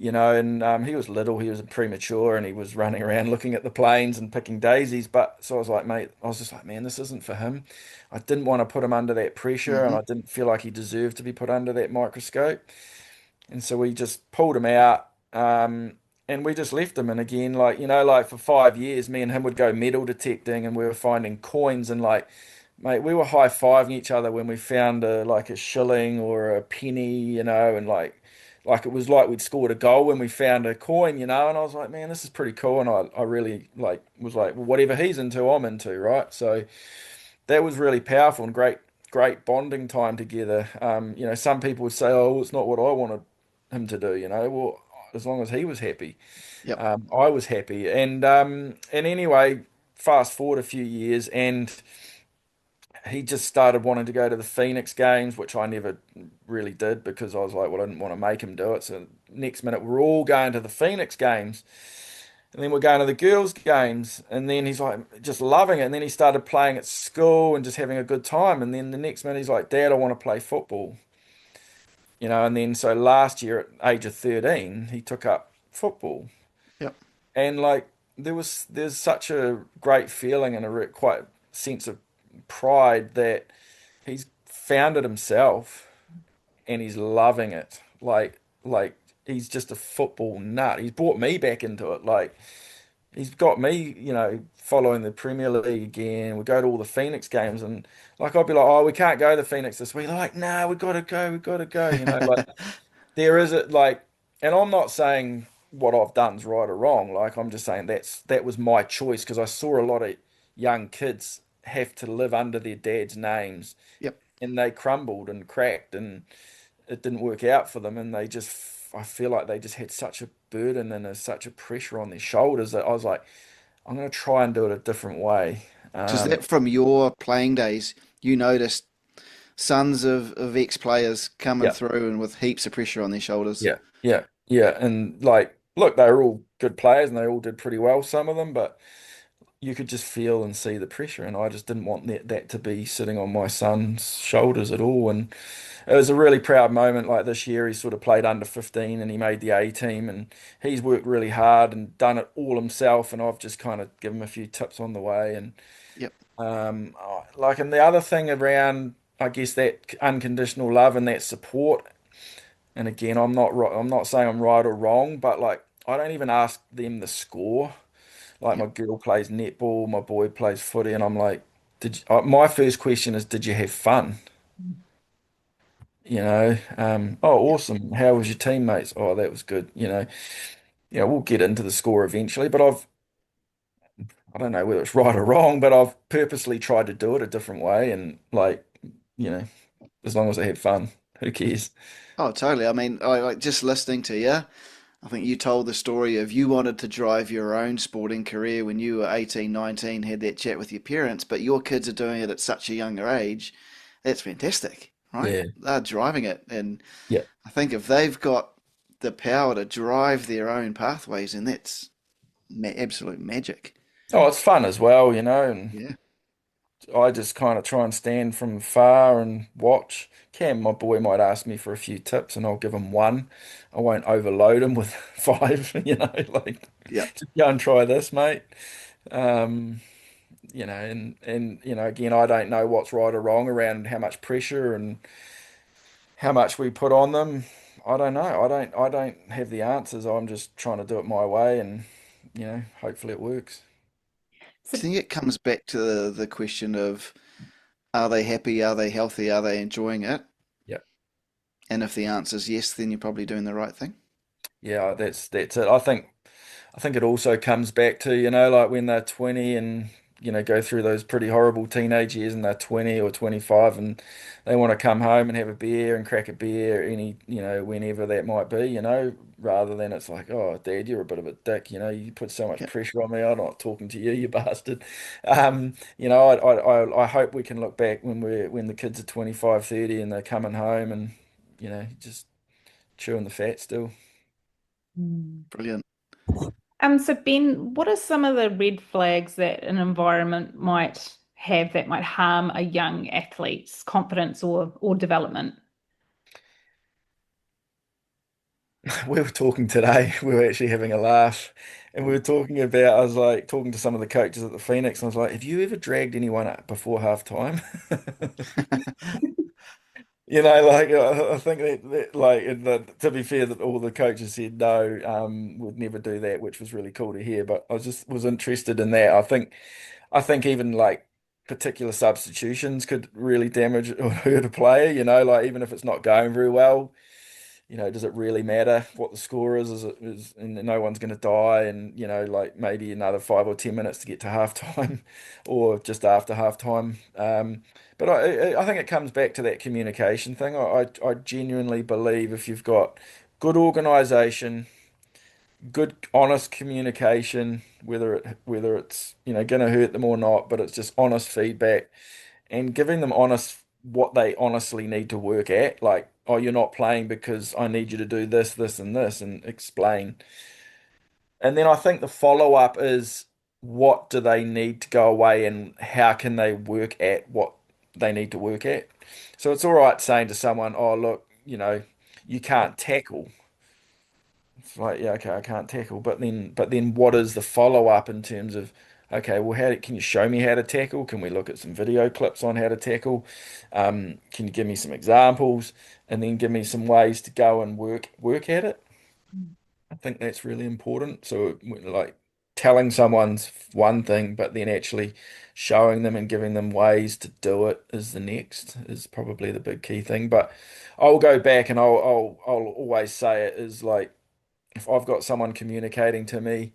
And he was little, he was premature, and he was running around looking at the planes and picking daisies. But so I was like, mate, I was just like, man, this isn't for him. I didn't want to put him under that pressure, and Hmm. I didn't feel like he deserved to be put under that microscope. And so we just pulled him out, and we just left him. And again, like, like for 5 years, me and him would go metal detecting and we were finding coins and like, mate, we were high-fiving each other when we found a shilling or a penny, and like it was like we'd scored a goal when we found a coin, and I was like, man, this is pretty cool. And I really like was like, well, whatever he's into, I'm into, right? So that was really powerful and great bonding time together. Some people would say, "Oh, it's not what I wanted him to do." Well, as long as he was happy, Yep. I was happy. And anyway, fast forward a few years, and he just started wanting to go to the Phoenix games, which I never really did because I was like, well, I didn't want to make him do it. So next minute, we're all going to the Phoenix games. And then we're going to the girls' games, and then he's like just loving it. And then he started playing at school and just having a good time. And then the next minute, he's like, Dad, I want to play football. And then so last year at age of 13, he took up football. Yep. And like there's such a great feeling and a quite sense of pride that he's found it himself and he's loving it. Like he's just a football nut. He's brought me back into it. Like he's got me, following the Premier League again. We go to all the Phoenix games, and like I'd be like, "Oh, we can't go to the Phoenix this week." They're like, "No, we gotta go, we gotta go." Like there is it, like, and I'm not saying what I've done's right or wrong. Like I'm just saying that was my choice because I saw a lot of young kids have to live under their dad's names, Yep. and they crumbled and cracked, and it didn't work out for them, and I feel like they just had such a burden and such a pressure on their shoulders that I was like, I'm going to try and do it a different way. So is Um, that from your playing days, you noticed sons of ex-players coming yeah, through and with heaps of pressure on their shoulders? yeah. And like, look, they were all good players and they all did pretty well, some of them, but you could just feel and see the pressure. And I just didn't want that to be sitting on my son's shoulders at all. And it was a really proud moment. Like this year, he sort of played under 15 and he made the A team and he's worked really hard and done it all himself. And I've just kind of given him a few tips on the way. And Yep. and the other thing around, I guess, that unconditional love and that support. And again, I'm not saying I'm right or wrong, but like I don't even ask them the score. Like my Yep. girl plays netball, my boy plays footy, and I'm like, my first question is, did you have fun? Oh, Yep. awesome. How was your teammates? Oh, that was good. We'll get into the score eventually, but I don't know whether it's right or wrong, but I've purposely tried to do it a different way and like you know, as long as they had fun, who cares? Oh, totally. I mean, I like just listening to you. I think you told the story of you wanted to drive your own sporting career when you were 18, 19, had that chat with your parents, but your kids are doing it at such a younger age. That's fantastic, right? Yeah, They're driving it. And yeah. I think if they've got the power to drive their own pathways, then that's absolute magic. Oh, it's fun as well, and Yeah. I just kind of try and stand from far and watch. Cam, my boy, might ask me for a few tips, and I'll give him one. I won't overload him with five, like Yeah. just go and try this, mate. Um, and again, I don't know what's right or wrong around how much pressure and how much we put on them. I don't know. I don't have the answers. I'm just trying to do it my way, and hopefully it works. I So, think it comes back to the question of are they happy? Are they healthy? Are they enjoying it? Yeah. And if the answer is yes, then you're probably doing the right thing. Yeah, that's it. I think it also comes back to, like when they're 20 and, go through those pretty horrible teenage years and they're 20 or 25 and they want to come home and have a beer and crack a beer whenever that might be, rather than it's like, oh, Dad, you're a bit of a dick, you put so much Yeah. pressure on me. I'm not talking to you, you bastard. I hope we can look back when the kids are 25, 30 and they're coming home and, just chewing the fat still. Mm. Brilliant. So Ben, what are some of the red flags that an environment might have that might harm a young athlete's confidence or development? We were talking today, we were actually having a laugh, and we were talking about, I was like talking to some of the coaches at the Phoenix, and I was like, have you ever dragged anyone up before half time? Like I think to be fair, that all the coaches said no, would never do that, which was really cool to hear. But I just was interested in that. I think even like particular substitutions could really damage or hurt a player. Like even if it's not going very well. Does it really matter what the score is? And no one's going to die, and like maybe another 5 or 10 minutes to get to halftime, or just after halftime. But I think it comes back to that communication thing. I genuinely believe if you've got good organisation, good honest communication, whether it's going to hurt them or not, but it's just honest feedback and giving them honest what they honestly need to work at. Like, oh, you're not playing because I need you to do this, this, and this, and explain. And then I think the follow up is what do they need to go away and how can they work at what they need to work at. So it's all right saying to someone, oh, look, you can't tackle. It's like, yeah, okay, I can't tackle, but then what is the follow up in terms of, okay, well, can you show me how to tackle? Can we look at some video clips on how to tackle? Can you give me some examples, and then give me some ways to go and work at it? I think that's really important. So, like telling someone's one thing, but then actually showing them and giving them ways to do it is probably the big key thing. But I'll go back and I'll always say it is like if I've got someone communicating to me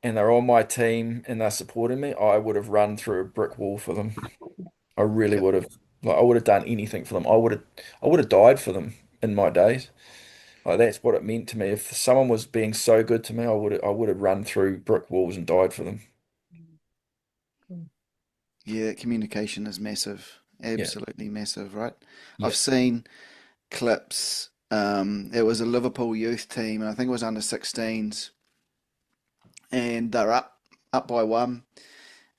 and they're on my team and they're supporting me, I would have run through a brick wall for them. I really Yeah. would have. Like I would have done anything for them. I would have died for them in my days. Like that's what it meant to me. If someone was being so good to me, I would have run through brick walls and died for them. Yeah, communication is massive. Yeah, Absolutely massive, right? yeah. I've seen clips. It was a Liverpool youth team, and I think it was under 16s, and they're up by one.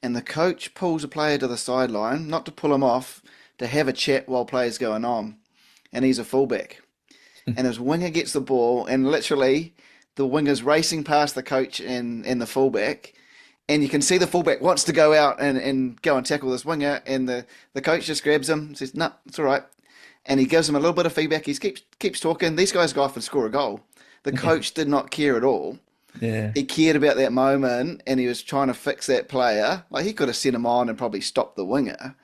And the coach pulls a player to the sideline, not to pull him off, to have a chat while play's going on. And he's a fullback. And his winger gets the ball, and literally the winger's racing past the coach and the fullback. And you can see the fullback wants to go out and go and tackle this winger, and the coach just grabs him and says, "No, it's all right." And he gives him a little bit of feedback. He keeps talking. These guys go off and score a goal. The Yeah, coach did not care at all. yeah, He cared about that moment, and he was trying to fix that player. Like he could have sent him on and probably stopped the winger,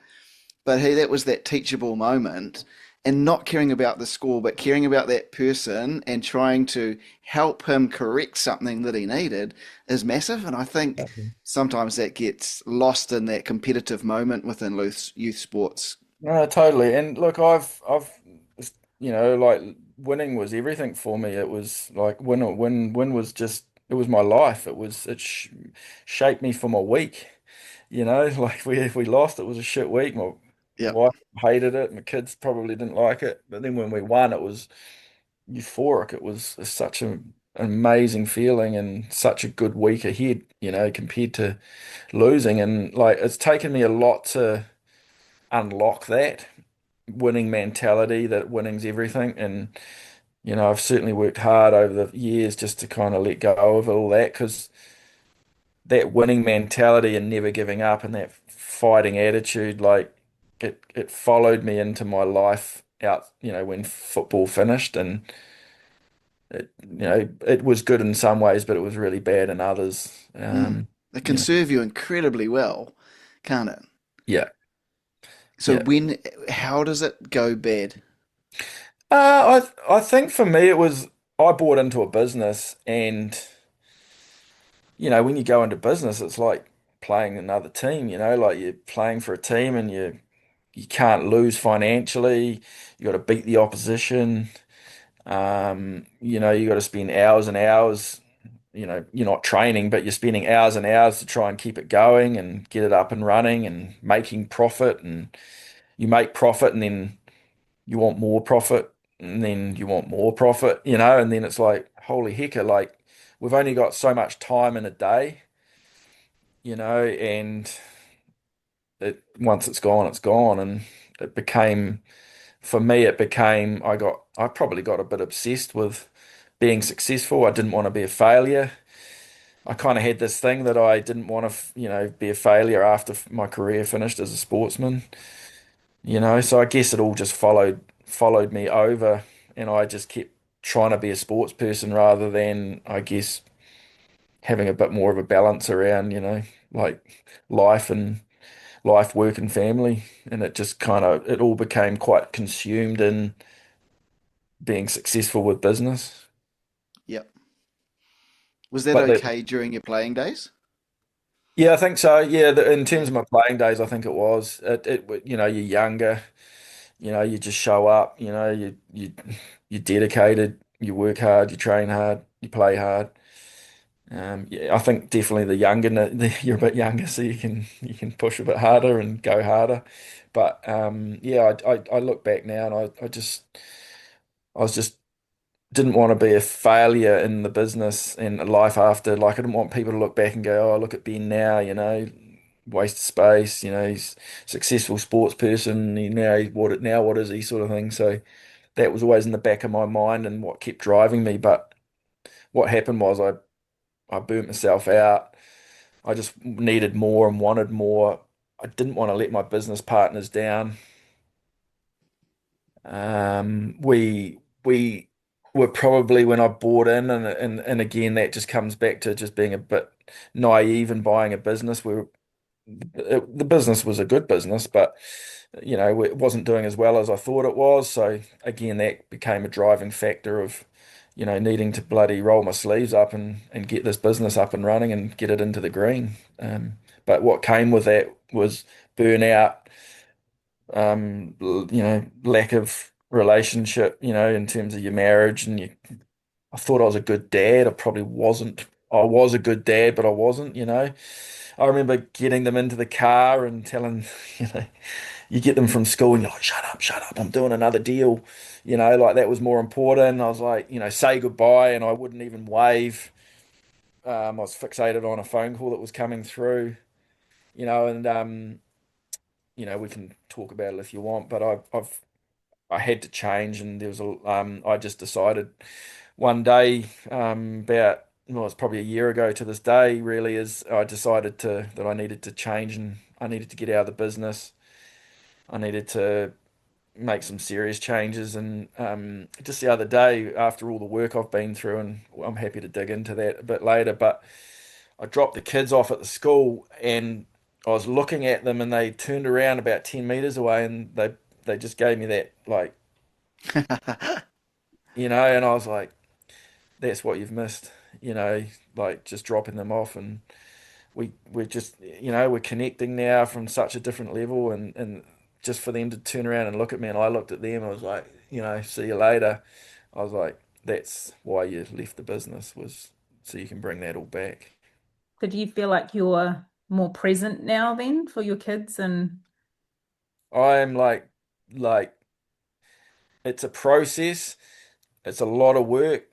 but that was that teachable moment, and not caring about the score, but caring about that person and trying to help him correct something that he needed is massive. And I think exactly. sometimes that gets lost in that competitive moment within youth sports. No, totally. And look, like winning was everything for me. It was like win was just, it was my life. It sh shaped me for my week. Like if we lost, it was a shit week. My Yep. wife hated it. My kids probably didn't like it. But then when we won, it was euphoric. It was such an amazing feeling and such a good week ahead, compared to losing. And like it's taken me a lot to unlock that winning mentality that winning's everything. And, I've certainly worked hard over the years just to kind of let go of all that because that winning mentality and never giving up and that fighting attitude, like it followed me into my life out, when football finished. And it was good in some ways, but it was really bad in others. Mm. It can You know, serve you incredibly well, can't it? yeah, So yeah. how does it go bad? I think for me it was I bought into a business and when you go into business, it's like playing another team, like you're playing for a team and you can't lose financially. You got to beat the opposition. You got to spend hours and hours, you're not training, but you're spending hours and hours to try and keep it going and get it up and running and making profit. And you make profit and then you want more profit and then you want more profit, and then it's like, holy hecker, like we've only got so much time in a day, and once it's gone, it's gone. And it became, for me, I probably got a bit obsessed with being successful. I didn't want to be a failure. I kind of had this thing that I didn't want to, be a failure after my career finished as a sportsman, so I guess it all just followed me over, and I just kept trying to be a sports person rather than, I guess, having a bit more of a balance around, like life and life, work, and family. And it all became quite consumed in being successful with business. Yep. Was that But okay during your playing days? yeah, I think so. Yeah, in terms Yeah. of my playing days, I think it was. You're younger. You just show up. You're dedicated. You work hard. You train hard. You play hard. Yeah, I think definitely you're a bit younger, so you can push a bit harder and go harder. But yeah, I look back now and I was just didn't want to be a failure in the business and life after. Like I didn't want people to look back and go, "Oh, look at Ben now," waste of space. He's a successful sports person. What is he, sort of thing. So that was always in the back of my mind and what kept driving me. But what happened was I burnt myself out. I just needed more and wanted more. I didn't want to let my business partners down. We were probably when I bought in, and again that just comes back to just being a bit naive and buying a business. The business was a good business, but it wasn't doing as well as I thought it was. So again, that became a driving factor of needing to bloody roll my sleeves up and get this business up and running and get it into the green. But what came with that was burnout, lack of relationship, in terms of your marriage. And I thought I was a good dad. I probably wasn't. I was a good dad, but I wasn't. I remember getting them into the car and telling, you know, you get them from school and you're like, shut up, I'm doing another deal. Like that was more important. I was like, say goodbye, and I wouldn't even wave. I was fixated on a phone call that was coming through, and we can talk about it if you want, but I had to change, and I just decided one day, about, well, it's probably a year ago to this day, really, is I decided that I needed to change and I needed to get out of the business. I needed to make some serious changes, and just the other day, after all the work I've been through, and I'm happy to dig into that a bit later, but I dropped the kids off at the school, and I was looking at them, and they turned around about 10 meters away, and they just gave me that, like, and I was like, that's what you've missed, like just dropping them off. And we're just, we're connecting now from such a different level, and just for them to turn around and look at me, and I looked at them, I was like, see you later. I was like, that's why you left the business, was so you can bring that all back. So do you feel like you're more present now then for your kids and I'm like it's a process. It's a lot of work.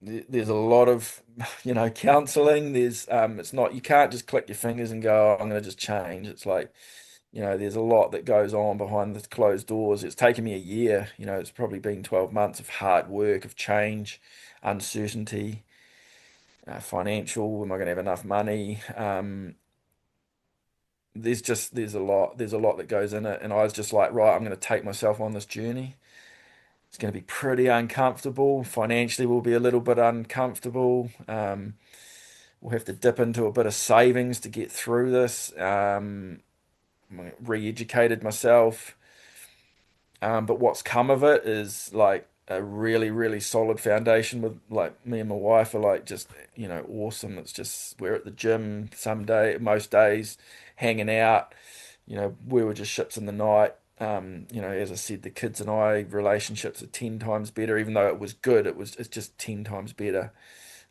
There's a lot of, counseling. It's not, you can't just click your fingers and go, oh, I'm going to just change. It's like, there's a lot that goes on behind the closed doors. It's taken me a year. It's probably been 12 months of hard work, of change, uncertainty, financial. Am I going to have enough money? There's a lot that goes in it. And I was just like, right, I'm going to take myself on this journey. It's going to be pretty uncomfortable. Financially, we'll be a little bit uncomfortable. We'll have to dip into a bit of savings to get through this. Re-educated myself. But what's come of it is like a really, really solid foundation with like me and my wife are like just, awesome. It's just we're at the gym most days, hanging out. We were just ships in the night. As I said, the kids and I relationships are 10 times better, even though it was good, it's just 10 times better.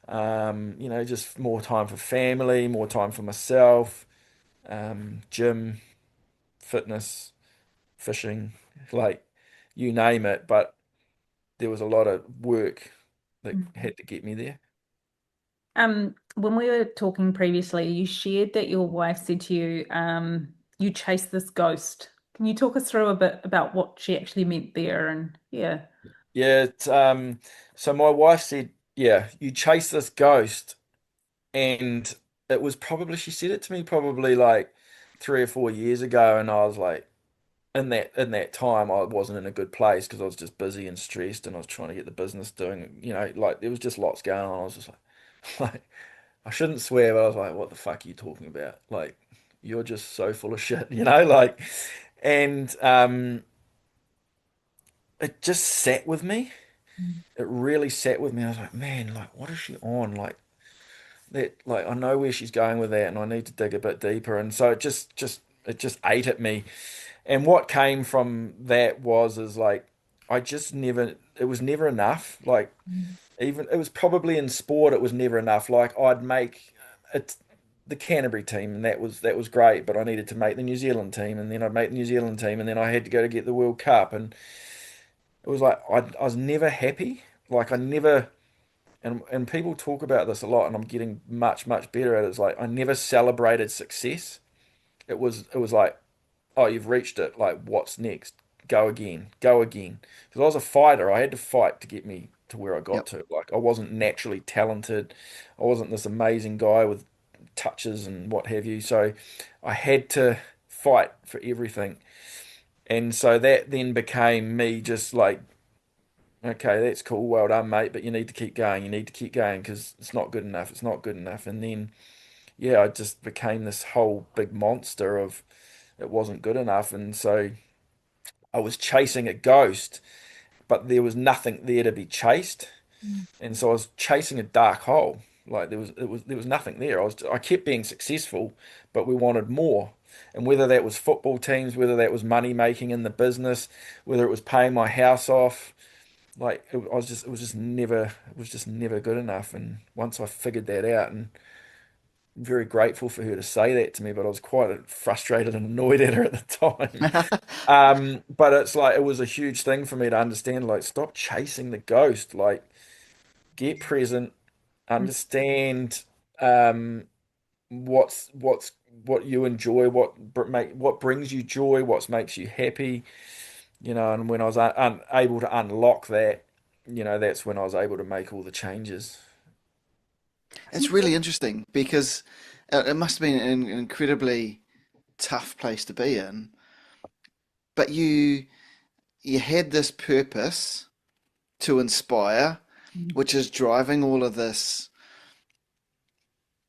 Just more time for family, more time for myself, gym, fitness, fishing, like you name it. But there was a lot of work that had to get me there. when we were talking previously, you shared that your wife said to you, you chase this ghost. Can you talk us through a bit about what she actually meant there? And yeah. Yeah, so my wife said, yeah, you chase this ghost, and she said it to me probably like 3 or 4 years ago, and I was like, in that time I wasn't in a good place because I was just busy and stressed, and I was trying to get the business doing, like there was just lots going on. I was just like, like I shouldn't swear, but I was like, what the fuck are you talking about? Like you're just so full of shit, like, and it just sat with me. It really sat with me. I was like, man, like what is she on? Like I know where she's going with that, and I need to dig a bit deeper. And so it just ate at me. And what came from that is like I just never it was never enough. Like even it was probably in sport it was never enough. Like I'd make it the Canterbury team, and that was great, but I needed to make the New Zealand team, and then I'd make the New Zealand team, and then I had to go to get the World Cup, and it was like I was never happy. Like I never and people talk about this a lot, and I'm getting much, much better at it. It's like I never celebrated success. It was like, oh, you've reached it. Like, what's next? Go again, go again. Because I was a fighter, I had to fight to get me to where I got Yep. to. Like, I wasn't naturally talented. I wasn't this amazing guy with touches and what have you. So I had to fight for everything. And so that then became me just like, okay, that's cool. Well done, mate. But you need to keep going. You need to keep going because it's not good enough. It's not good enough. And then, yeah, I just became this whole big monster of it wasn't good enough. And so I was chasing a ghost, but there was nothing there to be chased. And so I was chasing a dark hole. Like there was nothing there. I kept being successful, but we wanted more. And whether that was football teams, whether that was money making in the business, whether it was paying my house off, like it was just never good enough. And once I figured that out, and I'm very grateful for her to say that to me, but I was quite frustrated and annoyed at her at the time. But it's like it was a huge thing for me to understand, like, stop chasing the ghost, like get present, understand um what you enjoy, what brings you joy, what makes you happy, and when I was unable to unlock that, that's when I was able to make all the changes. It's really interesting because it must have been an incredibly tough place to be in, but you had this purpose to inspire, which is driving all of this.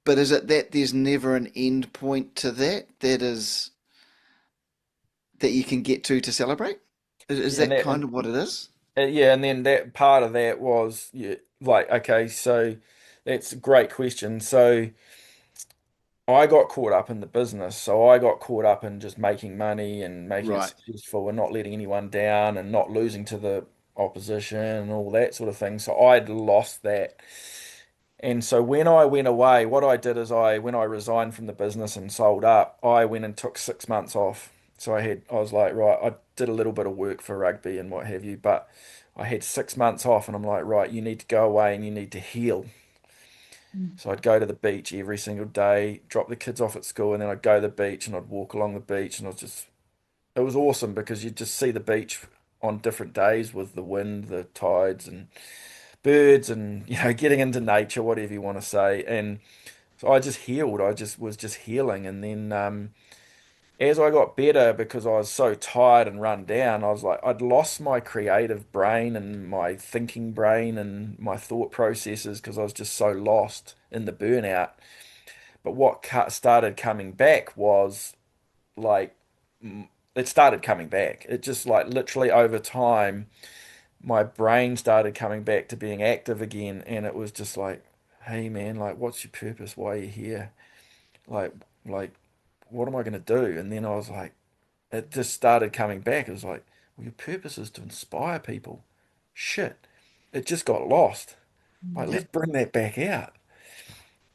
But is it that there's never an end point to that you can get to celebrate? Is Yeah, and that that kind of what it is? yeah, and then that part of that was, yeah, like, okay, so that's a great question. So I got caught up in the business. So I got caught up in just making money and making it Right. successful and not letting anyone down and not losing to the opposition and all that sort of thing. So I'd lost that. And so when I went away, what I did is when I resigned from the business and sold up, I went and took 6 months off. So I was like, right, I did a little bit of work for rugby and what have you, but I had 6 months off and I'm like, right, you need to go away and you need to heal. Mm. So I'd go to the beach every single day, drop the kids off at school, and then I'd go to the beach and I'd walk along the beach and it was awesome because you'd just see the beach on different days with the wind, the tides and birds and, getting into nature, whatever you want to say. And so I just healed. I just was just healing. And then as I got better, because I was so tired and run down, I was like, I'd lost my creative brain and my thinking brain and my thought processes because I was just so lost in the burnout. But what started coming back was like, it started coming back. It just like literally over time, my brain started coming back to being active again. And it was just like, hey man, like, what's your purpose? Why are you here? Like, like, what am I going to do? And then I was like, it just started coming back. It was like, well, your purpose is to inspire people. Shit, it just got lost. Like, let's Yep. bring that back out.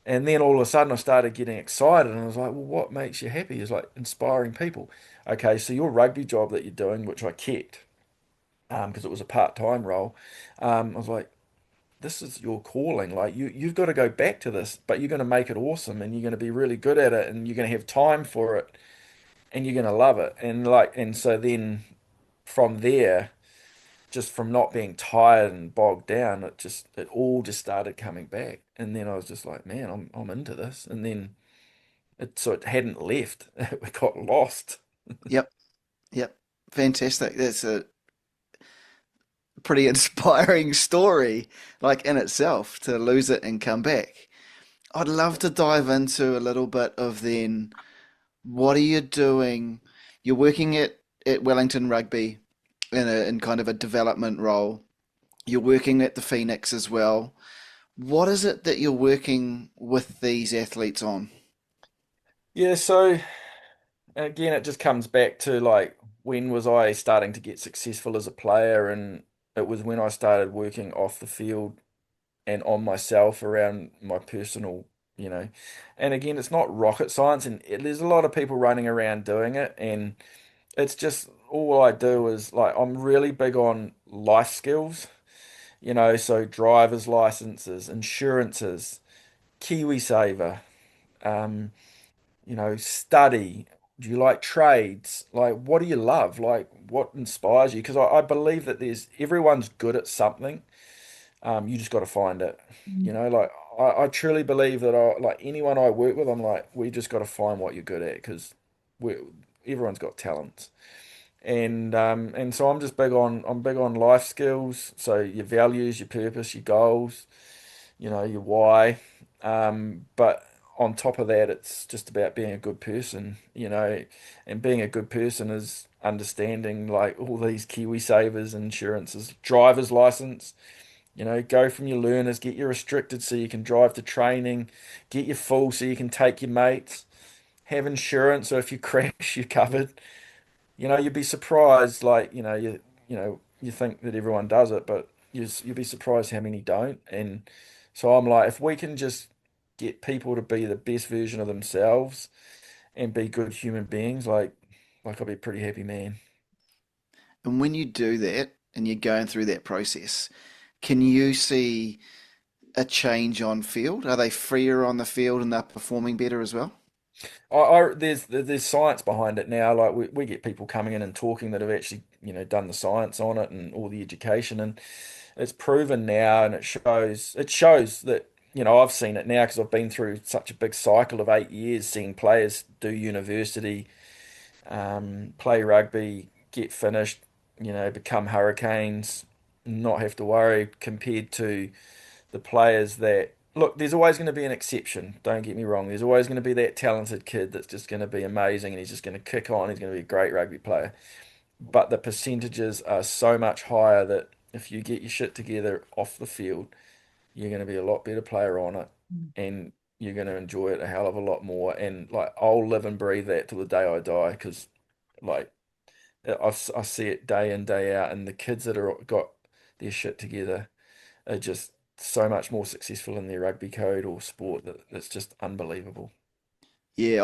And then all of a sudden, I started getting excited, and I was like, well, what makes you happy? Is like inspiring people. Okay, so your rugby job that you're doing, which I kept, because it was a part-time role, I was like, this is your calling. Like you've got to go back to this, but you're going to make it awesome, and you're going to be really good at it, and you're going to have time for it, and you're going to love it. And so then from there, just from not being tired and bogged down, it all just started coming back. And then I was just like, man, I'm into this. And then it hadn't left. It got lost. Yep. Yep. Fantastic. That's a pretty inspiring story, like in itself, to lose it and come back. I'd love to dive into a little bit of then what are you doing? You're working at Wellington Rugby in kind of a development role. You're working at the Phoenix as well. What is it that you're working with these athletes on? Yeah, so again, it just comes back to like when was I starting to get successful as a player? And it was when I started working off the field and on myself around my personal, you know. And again, it's not rocket science, and there's a lot of people running around doing it, and it's just all I do is like I'm really big on life skills, so driver's licenses, insurances, KiwiSaver, um, study. Do you like trades? Like, what do you love? Like, what inspires you? Because I believe that everyone's good at something. You just got to find it. Like I truly believe that like anyone I work with, I'm like, we just got to find what you're good at because we everyone's got talents. And so I'm big on life skills. So your values, your purpose, your goals, your why. But on top of that, it's just about being a good person, and being a good person is understanding like all these Kiwi savers, insurances, driver's license. Go from your learners, get your restricted so you can drive to training, get your full so you can take your mates, have insurance so if you crash, you're covered. You'd be surprised, like, you think that everyone does it, but you'd be surprised how many don't. And so I'm like, if we can just get people to be the best version of themselves and be good human beings, like I'll be a pretty happy man. And when you do that and you're going through that process, can you see a change on field? Are they freer on the field and they're performing better as well? There's science behind it now. Like we get people coming in and talking that have actually, done the science on it and all the education, and it's proven now, and it shows that, I've seen it now because I've been through such a big cycle of 8 years, seeing players do university, play rugby, get finished, become Hurricanes, not have to worry compared to the players that look, there's always going to be an exception. Don't get me wrong. There's always going to be that talented kid that's just going to be amazing and he's just going to kick on. He's going to be a great rugby player. But the percentages are so much higher that if you get your shit together off the field, you're going to be a lot better player on it. And you're going to enjoy it a hell of a lot more. And like I'll live and breathe that till the day I die because like I see it day in day out, and the kids that are got their shit together are just so much more successful in their rugby code or sport that it's just unbelievable. Yeah,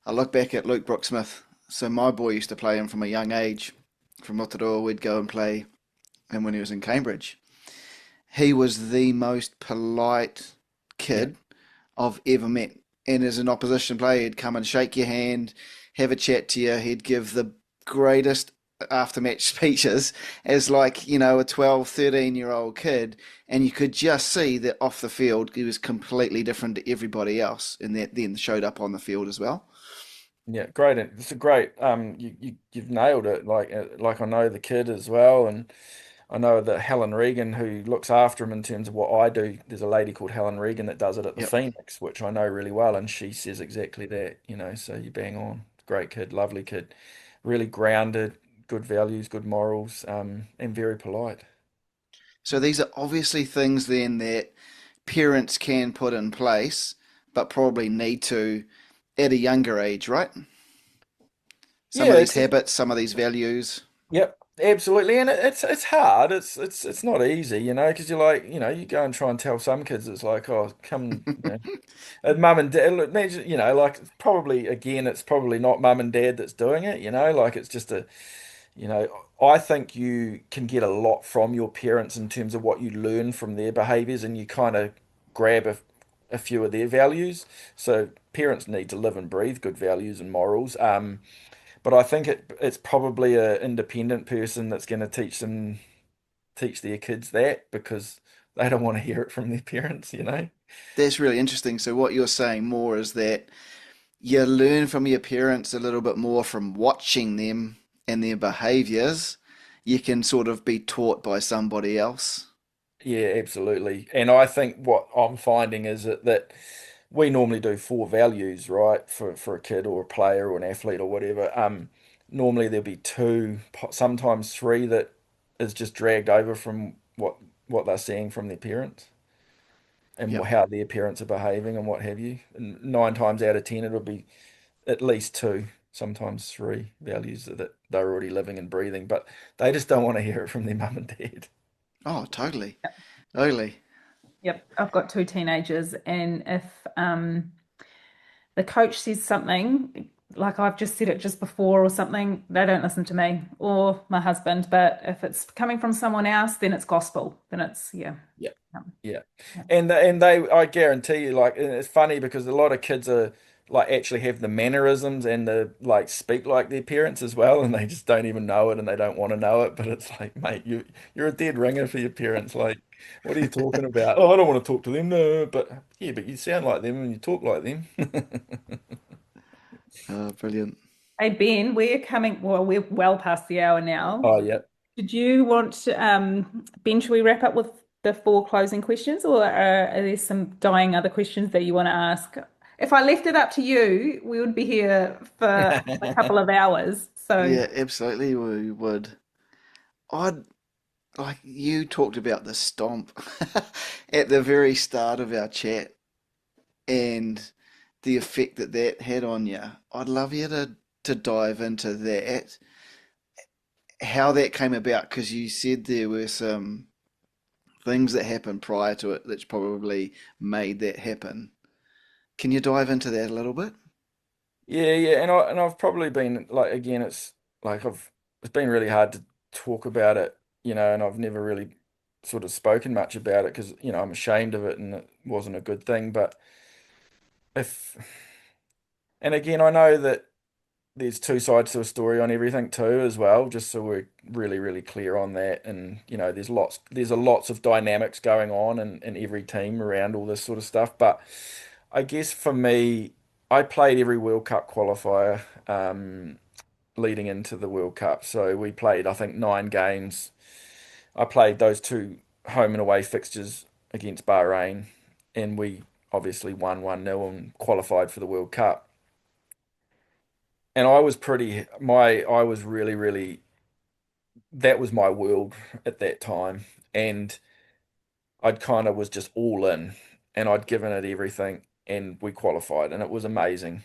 I look back at Luke Brooksmith. So my boy used to play him from a young age. From Rotorua, we'd go and play him when he was in Cambridge. He was the most polite Yeah. kid I've ever met. And as an opposition player, he'd come and shake your hand, have a chat to you. He'd give the greatest after match speeches as like, a 12, 13-year-old kid. And you could just see that off the field, he was completely different to everybody else. And that then showed up on the field as well. Yeah, great. It's a great you've nailed it. Like I know the kid as well, and I know that Helen Regan, who looks after him in terms of what I do, there's a lady called Helen Regan that does it at the Yep. Phoenix, which I know really well, and she says exactly that. So you bang on. Great kid, lovely kid, really grounded, good values, good morals, and very polite. So these are obviously things then that parents can put in place, but probably need to at a younger age, right? Some of Yeah, these habits, some of these values. yep, absolutely, and it's hard. It's not easy, because you're like, you go and try and tell some kids it's like, oh, come. And mum and dad, look, imagine, like it's probably not mum and dad that's doing it, like it's just you know, I think you can get a lot from your parents in terms of what you learn from their behaviors and you kind of grab a few of their values. So parents need to live and breathe good values and morals. But I think it's probably a independent person that's going to teach their kids that because they don't want to hear it from their parents. That's really interesting. So what you're saying more is that you learn from your parents a little bit more from watching them and their behaviors. You can sort of be taught by somebody else. Yeah, absolutely. And I think what I'm finding is that we normally do four values, right, for a kid or a player or an athlete or whatever. Normally there'll be two, sometimes three that is just dragged over from what they're seeing from their parents and Yep. how their parents are behaving and what have you. And 9 times out of 10, it'll be at least two, sometimes three values that they're already living and breathing, but they just don't want to hear it from their mum and dad. Oh, totally. Totally. Yep, I've got two teenagers, and if the coach says something, like I've just said it just before or something, they don't listen to me or my husband. But if it's coming from someone else, then it's gospel. Then it's yeah. Yeah. Um, Yeah. yeah. And they I guarantee you like and it's funny because a lot of kids are like actually have the mannerisms and the like speak like their parents as well and they just don't even know it and they don't want to know it but it's like mate you're a dead ringer for your parents like what are you talking about? Oh, I don't want to talk to them. No, but yeah, but you sound like them and you talk like them. Oh, brilliant. Hey Ben, we're well past the hour now. Oh yeah. Did you want to, Ben, should we wrap up with the four closing questions, or are there some dying other questions that you want to ask? If I left it up to you, we would be here for a couple of hours. So, Yeah, absolutely. We would. I'd like you talked about the stomp at the very start of our chat and the effect that that had on you. I'd love you to dive into that, how that came about, because you said there were some things that happened prior to it that's probably made that happen. Can you dive into that a little bit? Yeah, yeah, and I've probably been like again, it's been really hard to talk about it, and I've never really sort of spoken much about it because I'm ashamed of it and it wasn't a good thing. But if and again, I know that there's two sides to a story on everything too as well, just so we're really, really clear on that. And there's a lots of dynamics going on in every team around all this sort of stuff. But I guess for me, I played every World Cup qualifier leading into the World Cup. So we played, I think, 9 games. I played those two home and away fixtures against Bahrain, and we obviously won 1-0 and qualified for the World Cup. And I was really, really, that was my world at that time. And I'd kind of was just all in. and I'd given it everything, and we qualified, and it was amazing.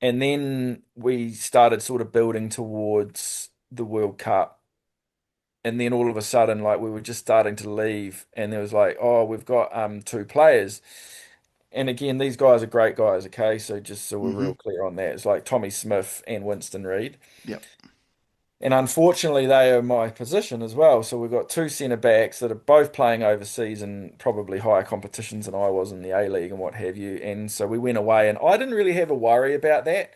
And then we started sort of building towards the World Cup. And then all of a sudden, like we were just starting to leave, and there was like, oh, we've got two players. And again, these guys are great guys, okay? So just so we're Hmm. real clear on that, it's like Tommy Smith and Winston Reid. Yep. And unfortunately, they are my position as well. So we've got two centre backs that are both playing overseas and probably higher competitions than I was in the A League and what have you. And so we went away, and I didn't really have a worry about that.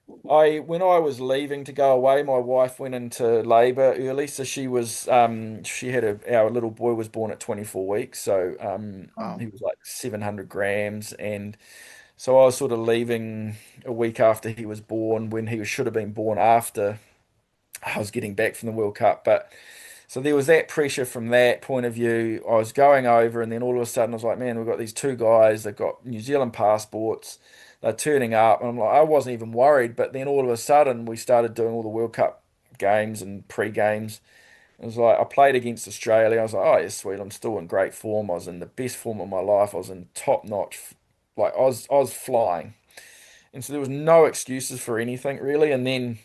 When I was leaving to go away, my wife went into labour early, so she had our little boy was born at 24 weeks, so Wow. he was like 700 grams, and so I was sort of leaving a week after he was born when should have been born after I was getting back from the World Cup, but. So there was that pressure from that point of view. I was going over, and then all of a sudden I was like, man, we've got these two guys. They've got New Zealand passports. They're turning up. And I'm like, I wasn't even worried. But then all of a sudden we started doing all the World Cup games and pre-games. It was like I played against Australia. I was like, oh, yeah, sweet. I'm still in great form. I was in the best form of my life. I was in top notch. Like I was flying. And so there was no excuses for anything really. And then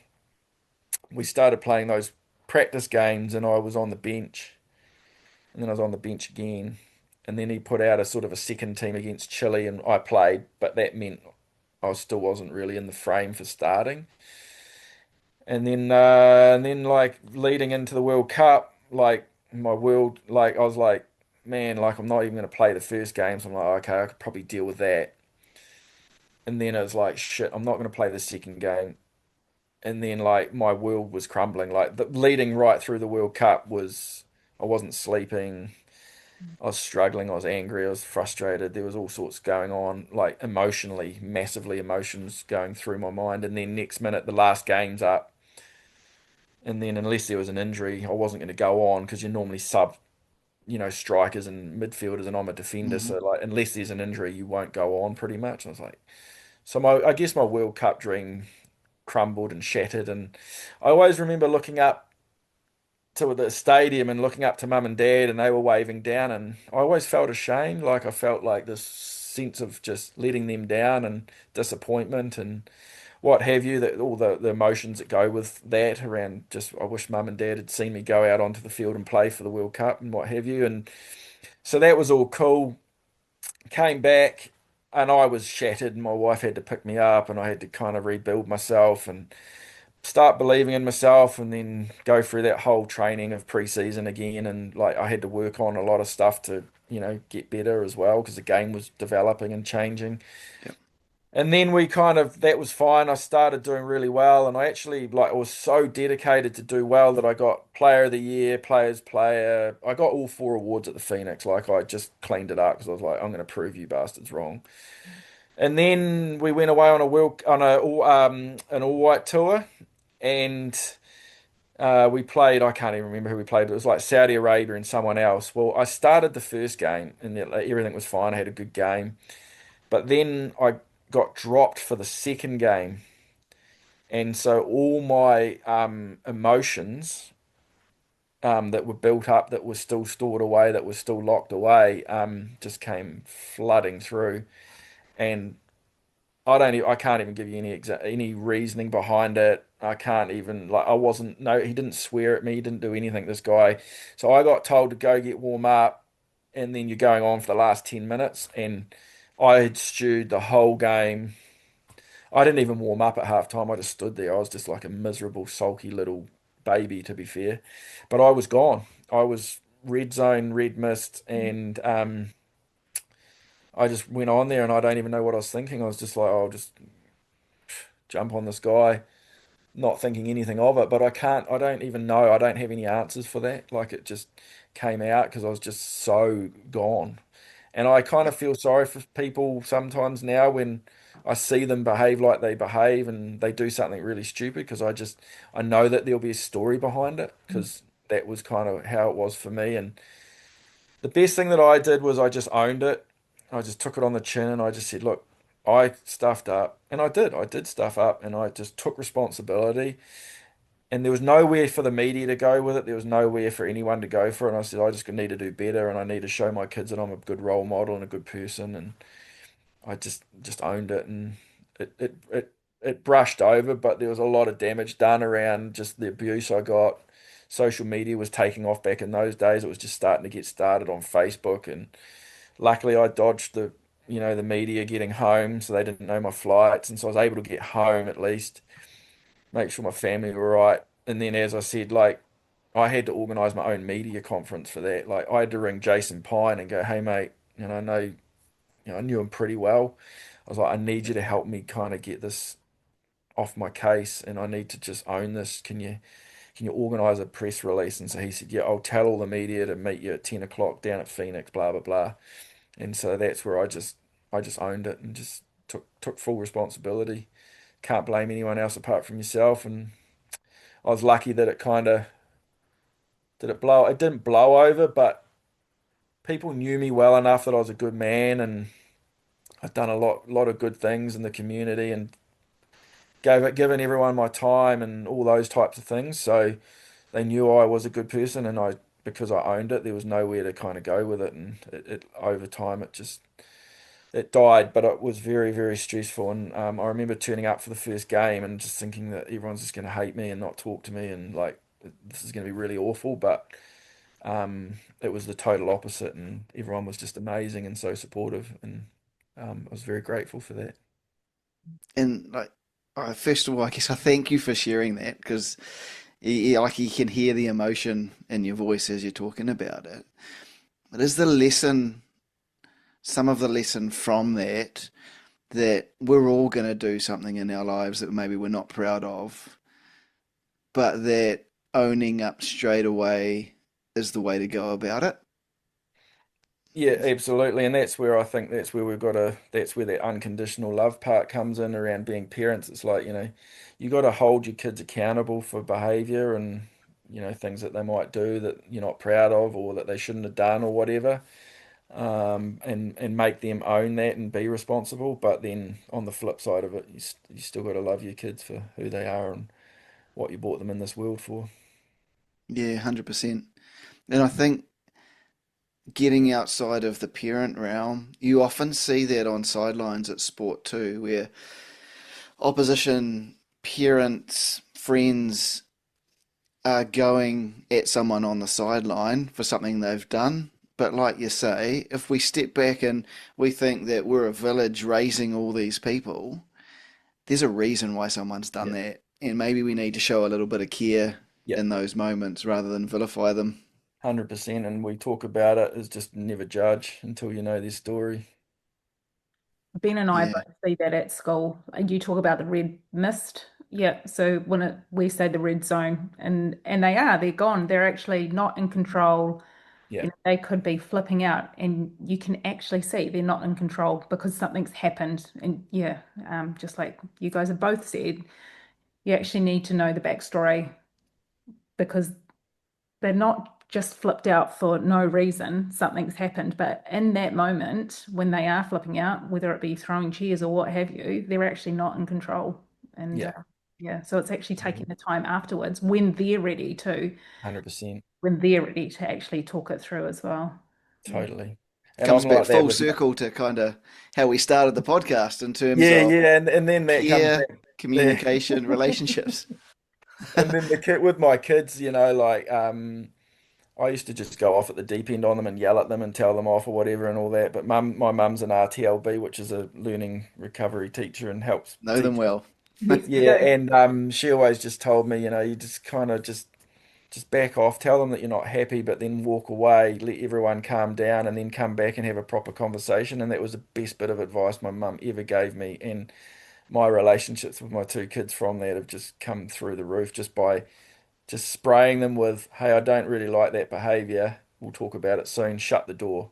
we started playing those practice games, and I was on the bench. And then I was on the bench again. And then he put out a sort of a second team against Chile, and I played, but that meant I still wasn't really in the frame for starting. And then like leading into the World Cup, like I was like, man, like I'm not even going to play the first game. So I'm like, okay, I could probably deal with that. And then it was like, shit, I'm not going to play the second game. And then like my world was crumbling. Like leading right through the World Cup was, I wasn't sleeping. I was struggling. I was angry. I was frustrated. There was all sorts going on, like emotionally, massively emotions going through my mind. And then next minute, the last game's up. And then unless there was an injury, I wasn't going to go on because you normally sub, strikers and midfielders, and I'm a defender. Hmm. So like, unless there's an injury, you won't go on pretty much. I was like, so I guess my World Cup dream crumbled and shattered. And I always remember looking up to the stadium and looking up to mum and dad, and they were waving down, and I always felt ashamed. Like I felt like this sense of just letting them down and disappointment and what have you, that all the emotions that go with that around just I wish mum and dad had seen me go out onto the field and play for the World Cup and what have you. And so that was all cool. Came back, and I was shattered, and my wife had to pick me up, and I had to kind of rebuild myself and start believing in myself, and then go through that whole training of pre-season again. And like I had to work on a lot of stuff to get better as well because the game was developing and changing. Yep. And then we kind of that was fine. I started doing really well, and I actually like I was so dedicated to do well that I got Player of the Year, Players Player. I got all four awards at the Phoenix. Like I just cleaned it up because I was like, I'm going to prove you bastards wrong. And then we went away on a world on a an all white tour, and we played. I can't even remember who we played. It was like Saudi Arabia and someone else. Well, I started the first game, and everything was fine. I had a good game, but then I got dropped for the second game, and so all my emotions that were built up, that were still stored away, that were still locked away, just came flooding through, and I can't even give you any reasoning behind it. I can't even like I wasn't no he didn't swear at me, he didn't do anything, this guy. So I got told to go get warm up, and then you're going on for the last 10 minutes, and I had stewed the whole game. I didn't even warm up at halftime. I just stood there. I was just like a miserable, sulky little baby, to be fair. But I was gone. I was red zone, red mist, and I just went on there, and I don't even know what I was thinking. I was just like, oh, I'll just jump on this guy, not thinking anything of it. But I don't even know. I don't have any answers for that. Like it just came out because I was just so gone. And I kind of Yep. feel sorry for people sometimes now when I see them behave like they behave and they do something really stupid because I know that there'll be a story behind it because that was kind of how it was for me. And the best thing that I did was I just owned it. I just took it on the chin, and I just said, look, I stuffed up, and I did. I did stuff up, and I just took responsibility. And there was nowhere for the media to go with it. There was nowhere for anyone to go for it. And I said, I just need to do better, and I need to show my kids that I'm a good role model and a good person. And I just owned it, and it brushed over, but there was a lot of damage done around just the abuse I got. Social media was taking off back in those days. It was just starting to get started on Facebook, and luckily I dodged the media getting home, so they didn't know my flights, and so I was able to get home at least, make sure my family were right. And then, as I said, like I had to organise my own media conference for that. Like I had to ring Jason Pine and go, "Hey mate, I know, I knew him pretty well. I was like, I need you to help me kind of get this off my case, and I need to just own this. Can you organise a press release?" And so he said, "Yeah, I'll tell all the media to meet you at 10 o'clock down at Phoenix, blah blah blah." And so that's where I just owned it and just took full responsibility. Can't blame anyone else apart from yourself. And I was lucky that it kind of it didn't blow over, but people knew me well enough that I was a good man, and I'd done a lot of good things in the community, and given everyone my time and all those types of things. So they knew I was a good person, and because I owned it, there was nowhere to kind of go with it. And over time, it died, but it was very, very stressful. And I remember turning up for the first game and just thinking that everyone's just going to hate me and not talk to me, and like this is going to be really awful. But it was the total opposite, and everyone was just amazing and so supportive, and I was very grateful for that. And like, first of all, I guess I thank you for sharing that because like you can hear the emotion in your voice as you're talking about it. But is the lesson, some of the lesson from that, that we're all going to do something in our lives that maybe we're not proud of, but that owning up straight away is the way to go about it? Yeah, absolutely. And that's where I think that's where that unconditional love part comes in around being parents. It's like, you got to hold your kids accountable for behavior and, things that they might do that you're not proud of or that they shouldn't have done or whatever. And make them own that and be responsible. But then on the flip side of it, you still got to love your kids for who they are and what you brought them in this world for. Yeah, 100%. And I think getting outside of the parent realm, you often see that on sidelines at sport too, where opposition parents, friends are going at someone on the sideline for something they've done. But like you say, if we step back and we think that we're a village raising all these people, there's a reason why someone's done Yeah. that. And maybe we need to show a little bit of care Yeah. in those moments rather than vilify them. 100%. And we talk about it as just never judge until you know their story. Ben and I Yeah, both see that at school. You talk about the red mist. Yeah, so we say the red zone, and they're gone. They're actually not in control. Yeah. They could be flipping out, and you can actually see they're not in control because something's happened. And yeah, just like you guys have both said, you actually need to know the backstory because they're not just flipped out for no reason. Something's happened. But in that moment, when they are flipping out, whether it be throwing chairs or what have you, they're actually not in control. And Yeah. yeah, so it's actually taking Mhm. the time afterwards when they're ready to actually talk it through as well. Yeah. Totally. And I'm comes back like that full with my, circle to kind of how we started the podcast in terms yeah, of yeah, and then that comes care, back there. communication, relationships. And then the kid with my kids, like I used to just go off at the deep end on them and yell at them and tell them off or whatever and all that. But my mum's an RTLB, which is a learning recovery teacher and helps Know them teach. well. Yes, we Yeah, do. and she always just told me, you just kind of just back off, tell them that you're not happy, but then walk away, let everyone calm down, and then come back and have a proper conversation. And that was the best bit of advice my mum ever gave me. And my relationships with my two kids from that have just come through the roof just by just spraying them with, hey, I don't really like that behavior. We'll talk about it soon. Shut the door.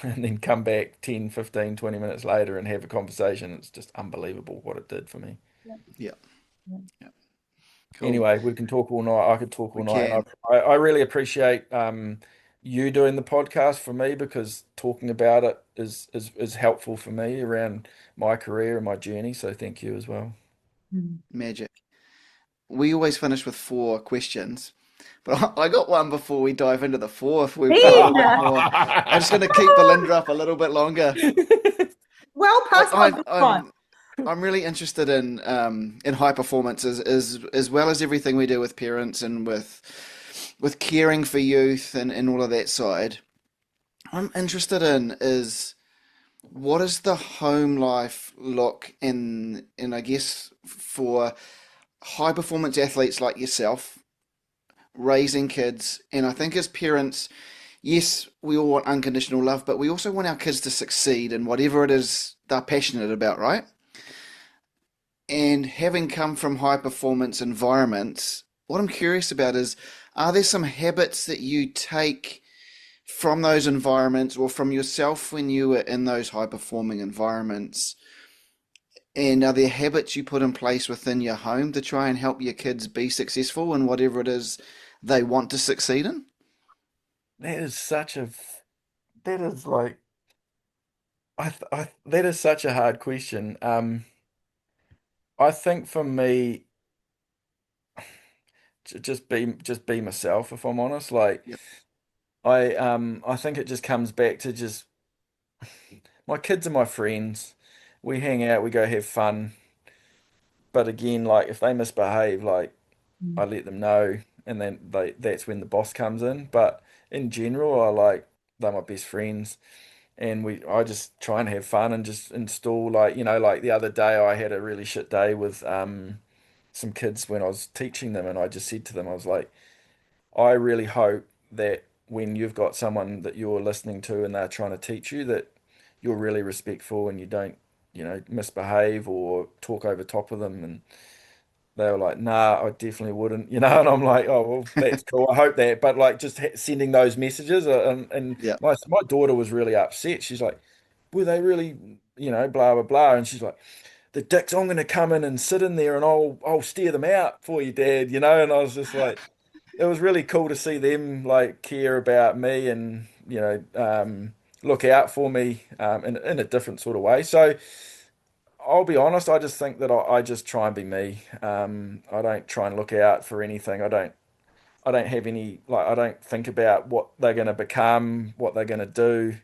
And then come back 10, 15, 20 minutes later and have a conversation. It's just unbelievable what it did for me. Yeah. Yeah, Yeah. yeah. Cool. Anyway, we can talk all night. I could talk We all night. And can. I really appreciate you doing the podcast for me because talking about it is helpful for me around my career and my journey. So thank you as well. Mm. Magic. we always finish with four questions, but I got one before we dive into the four. If we've got a Ben, bit more, I'm just going to keep Belinda up a little bit longer. well past my I, bedtime. I'm really interested in high performance as well as everything we do with parents and with caring for youth and all of that side. I'm interested in is what does the home life look in I guess for high performance athletes like yourself raising kids, and I think as parents, yes, we all want unconditional love, but we also want our kids to succeed in whatever it is they're passionate about, right? And having come from high performance environments, what I'm curious about is, are there some habits that you take from those environments or from yourself when you were in those high performing environments? And are there habits you put in place within your home to try and help your kids be successful in whatever it is they want to succeed in? That is such a that is like that is such a hard question. I think for me, just be myself. If I'm honest, like Yep. I think it just comes back to just my kids are my friends. We hang out, we go have fun. But again, like if they misbehave, like I let them know, and then that's when the boss comes in. But in general, I like they're my best friends. And I just try and have fun and just install like like the other day I had a really shit day with some kids when I was teaching them, and I just said to them, I was like, I really hope that when you've got someone that you're listening to and they're trying to teach you, that you're really respectful and you don't misbehave or talk over top of them. And they were like, nah, I definitely wouldn't, and I'm like, oh, well, that's cool. I hope that. But like just sending those messages, and Yeah, my daughter was really upset. She's like, were they really, blah, blah, blah. And she's like, the dicks, I'm going to come in and sit in there and I'll steer them out for you, Dad, And I was just like, it was really cool to see them like care about me and, look out for me in a different sort of way. So, I'll be honest, I just think that I just try and be me. I don't try and look out for anything. I don't have any I don't think about what they're going to become, what they're going to do.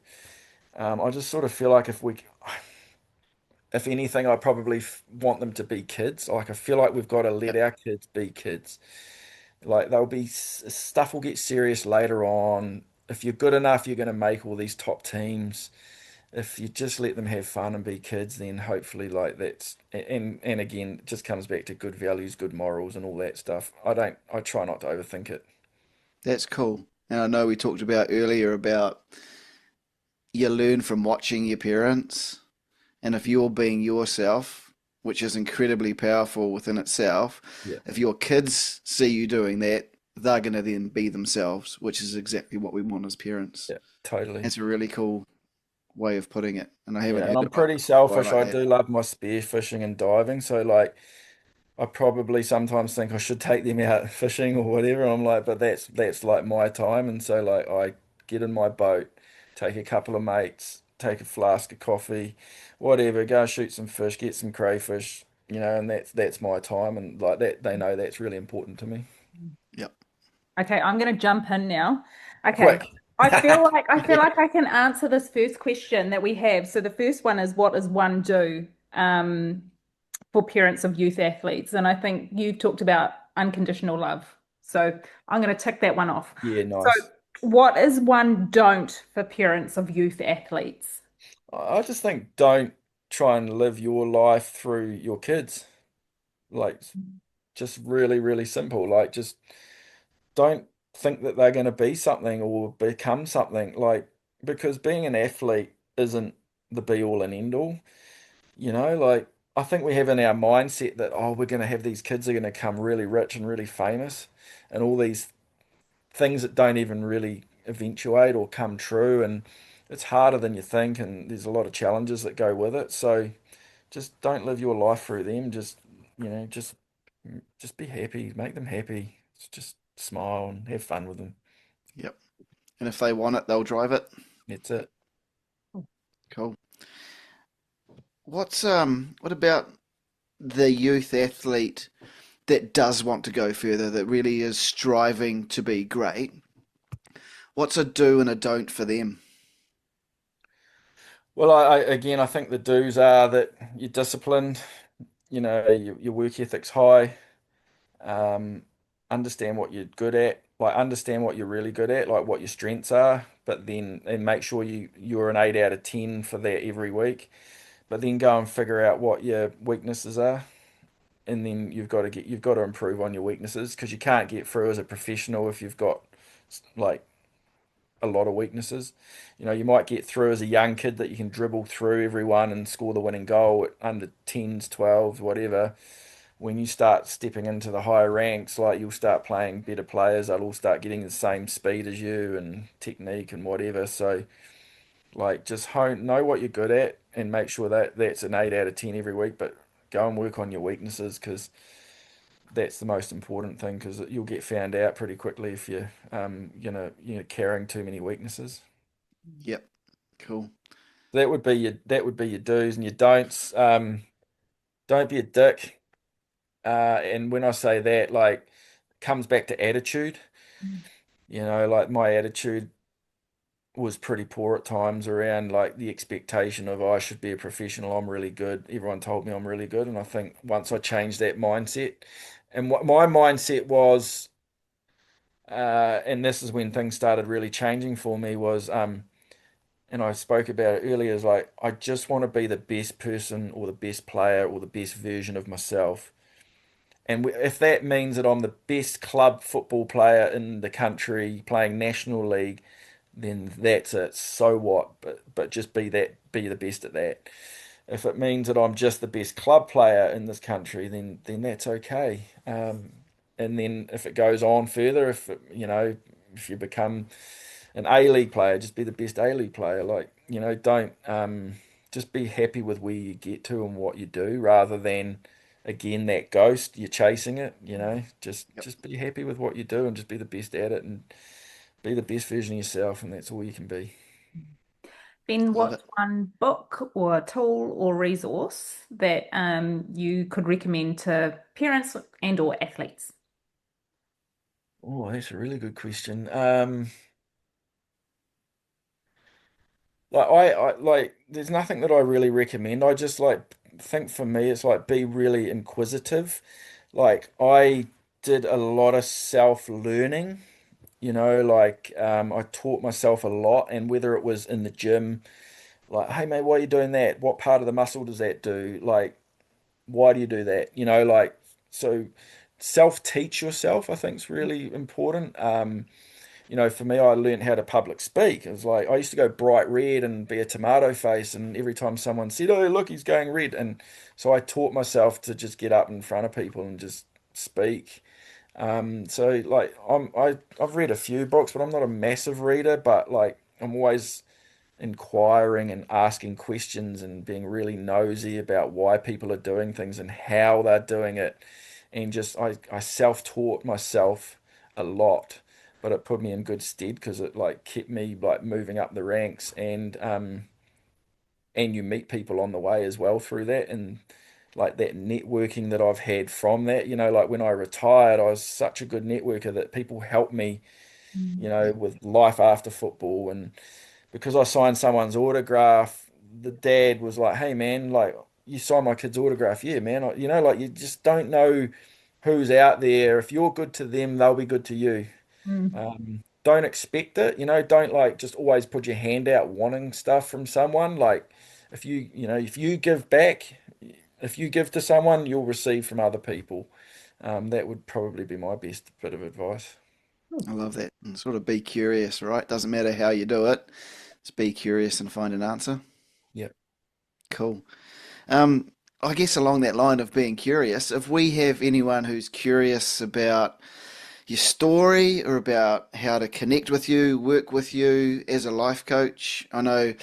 I just sort of feel like if anything, I probably want them to be kids. Like I feel like we've got to yeah, let our kids be kids. Like they'll be stuff will get serious later on. If you're good enough, you're going to make all these top teams. If you just let them have fun and be kids, then hopefully like that's and again, it just comes back to good values, good morals, and all that stuff. I try not to overthink it. that's cool. And I know we talked about earlier about you learn from watching your parents, and if you're being yourself, which is incredibly powerful within itself, Yeah, if your kids see you doing that, they're going to then be themselves, which is exactly what we want as parents. yeah, totally. It's a really cool way of putting it, and I haven't Yeah, and heard I'm it pretty quite selfish. like I that. do love my spearfishing and diving, so like I probably sometimes think I should take them out fishing or whatever. I'm like, but that's like my time, and so like I get in my boat, take a couple of mates, take a flask of coffee, whatever, go shoot some fish, get some crayfish, and that's my time, and like that they know that's really important to me. Yep. Okay, I'm going to jump in now. Okay. Quick. I feel like I can answer this first question that we have. So the first one is what does one do for parents of youth athletes? And I think you talked about unconditional love. So I'm going to tick that one off. Yeah, So nice. what is one don't for parents of youth athletes? I just think don't try and live your life through your kids. Like just really, really simple. Like just don't think that they're going to be something or become something because being an athlete isn't the be all and end all, like I think we have in our mindset that we're going to have these kids are going to come really rich and really famous and all these things that don't even really eventuate or come true, and it's harder than you think, and there's a lot of challenges that go with it. So just don't live your life through them. Just you know just be happy, make them happy. Just smile and have fun with them. Yep. And if they want it, they'll drive it. That's it. Cool. What about the youth athlete that does want to go further, that really is striving to be great, what's a do and a don't for them? Well, again, I think the do's are that you're disciplined, your work ethic's high, um, understand what you're good at, like understand what you're really good at, like what your strengths are, but then and make sure you're an 8 out of 10 for that every week. But then go and figure out what your weaknesses are, and then you've got to improve on your weaknesses because you can't get through as a professional if you've got like a lot of weaknesses. You might get through as a young kid that you can dribble through everyone and score the winning goal at under 10s, 12s, whatever. When you start stepping into the higher ranks, like you'll start playing better players, they'll all start getting the same speed as you and technique and whatever. So, like, just know what you're good at and make sure that that's an 8 out of 10 every week, but go and work on your weaknesses because that's the most important thing because you'll get found out pretty quickly if you're carrying too many weaknesses. Yep, cool. That would be your do's and your don'ts. Don't be a dick. And when I say that, like, it comes back to attitude. Like my attitude was pretty poor at times around like the expectation of I should be a professional. I'm really good. Everyone told me I'm really good, and I think once I changed that mindset, and what my mindset was, and this is when things started really changing for me was, and I spoke about it earlier, is like I just want to be the best person or the best player or the best version of myself. And if that means that I'm the best club football player in the country playing National League, then that's it. So what? But just be the best at that. If it means that I'm just the best club player in this country, then that's okay. And then if it goes on further, if you become an A-League player, just be the best A-League player. Like, don't just be happy with where you get to and what you do rather than again that ghost, you're chasing it, just Yep, just be happy with what you do and just be the best at it and be the best version of yourself and that's all you can be. Ben, love what's it. one book or tool or resource that you could recommend to parents and or athletes? Oh, that's a really good question. Like there's nothing that I really recommend. I just like think for me it's like be really inquisitive. Like I did a lot of self-learning, like I taught myself a lot and whether it was in the gym, like, hey mate, why are you doing that? What part of the muscle does that do? Like, why do you do that? Like so self-teach yourself, I think is really important. For me, I learned how to public speak. It was like I used to go bright red and be a tomato face, and every time someone said, "Oh, look, he's going red," and so I taught myself to just get up in front of people and just speak. So like I've read a few books, but I'm not a massive reader. But like I'm always inquiring and asking questions and being really nosy about why people are doing things and how they're doing it. And just I self-taught myself a lot, but it put me in good stead because it like kept me like moving up the ranks and you meet people on the way as well through that and like that networking that I've had from that, like when I retired, I was such a good networker that people helped me, Yep. with life after football and because I signed someone's autograph, the dad was like, "Hey man, like you signed my kid's autograph, yeah, man. Like you just don't know who's out there. If you're good to them, they'll be good to you. Mm. Don't expect it, Don't like just always put your hand out wanting stuff from someone. Like if you give back, if you give to someone, you'll receive from other people. That would probably be my best bit of advice. I love that. And sort of be curious, right? Doesn't matter how you do it. Just be curious and find an answer. Yep. Cool. Um, I guess along that line of being curious, if we have anyone who's curious about your story or about how to connect with you, work with you as a life coach, I know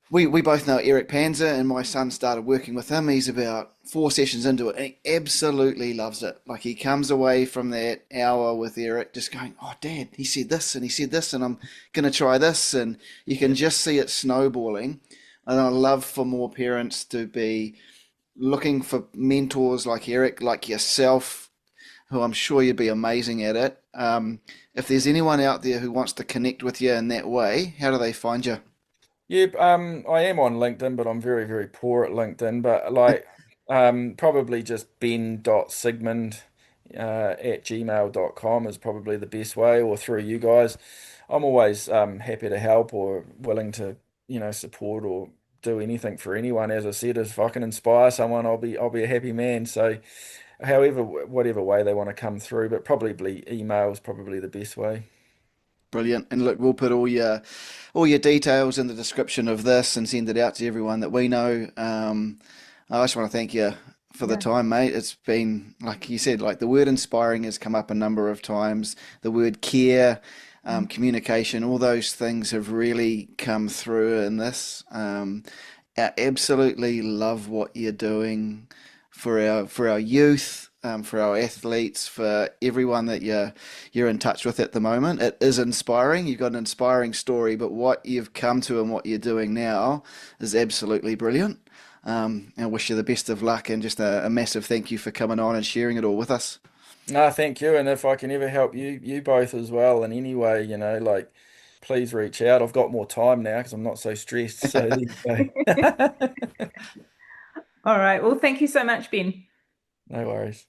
we both know Eric Panzer, and my son started working with him. He's about 4 sessions into it, and he absolutely loves it. Like he comes away from that hour with Eric just going, "Oh, Dad, he said this, and he said this, and I'm going to try this," and you can Yep. just see it snowballing. And I love for more parents to be, looking for mentors like Eric, like yourself, who I'm sure you'd be amazing at it. If there's anyone out there who wants to connect with you in that way, how do they find you? Yep, I am on LinkedIn, but I'm very, very poor at LinkedIn. But like, probably just ben.sigmund at gmail.com is probably the best way, or through you guys. I'm always happy to help or willing to, support or do anything for anyone. As I said, if I can inspire someone, I'll be a happy man. So, however, whatever way they want to come through, but probably email is probably the best way. Brilliant. And look, we'll put all your details in the description of this and send it out to everyone that we know. I just want to thank you for the Yeah. time, mate. It's been, like you said, like the word inspiring has come up a number of times. The word care, Mm. communication, all those things have really come through in this. I absolutely love what you're doing for our youth, for our athletes, for everyone that you're in touch with at the moment. It is inspiring. You've got an inspiring story, but what you've come to and what you're doing now is absolutely brilliant. And I wish you the best of luck and just a massive thank you for coming on and sharing it all with us. No, thank you. And if I can ever help you both as well in any way, like, please reach out. I've got more time now because I'm not so stressed. So there you go. All right. Well, thank you so much, Ben. No worries.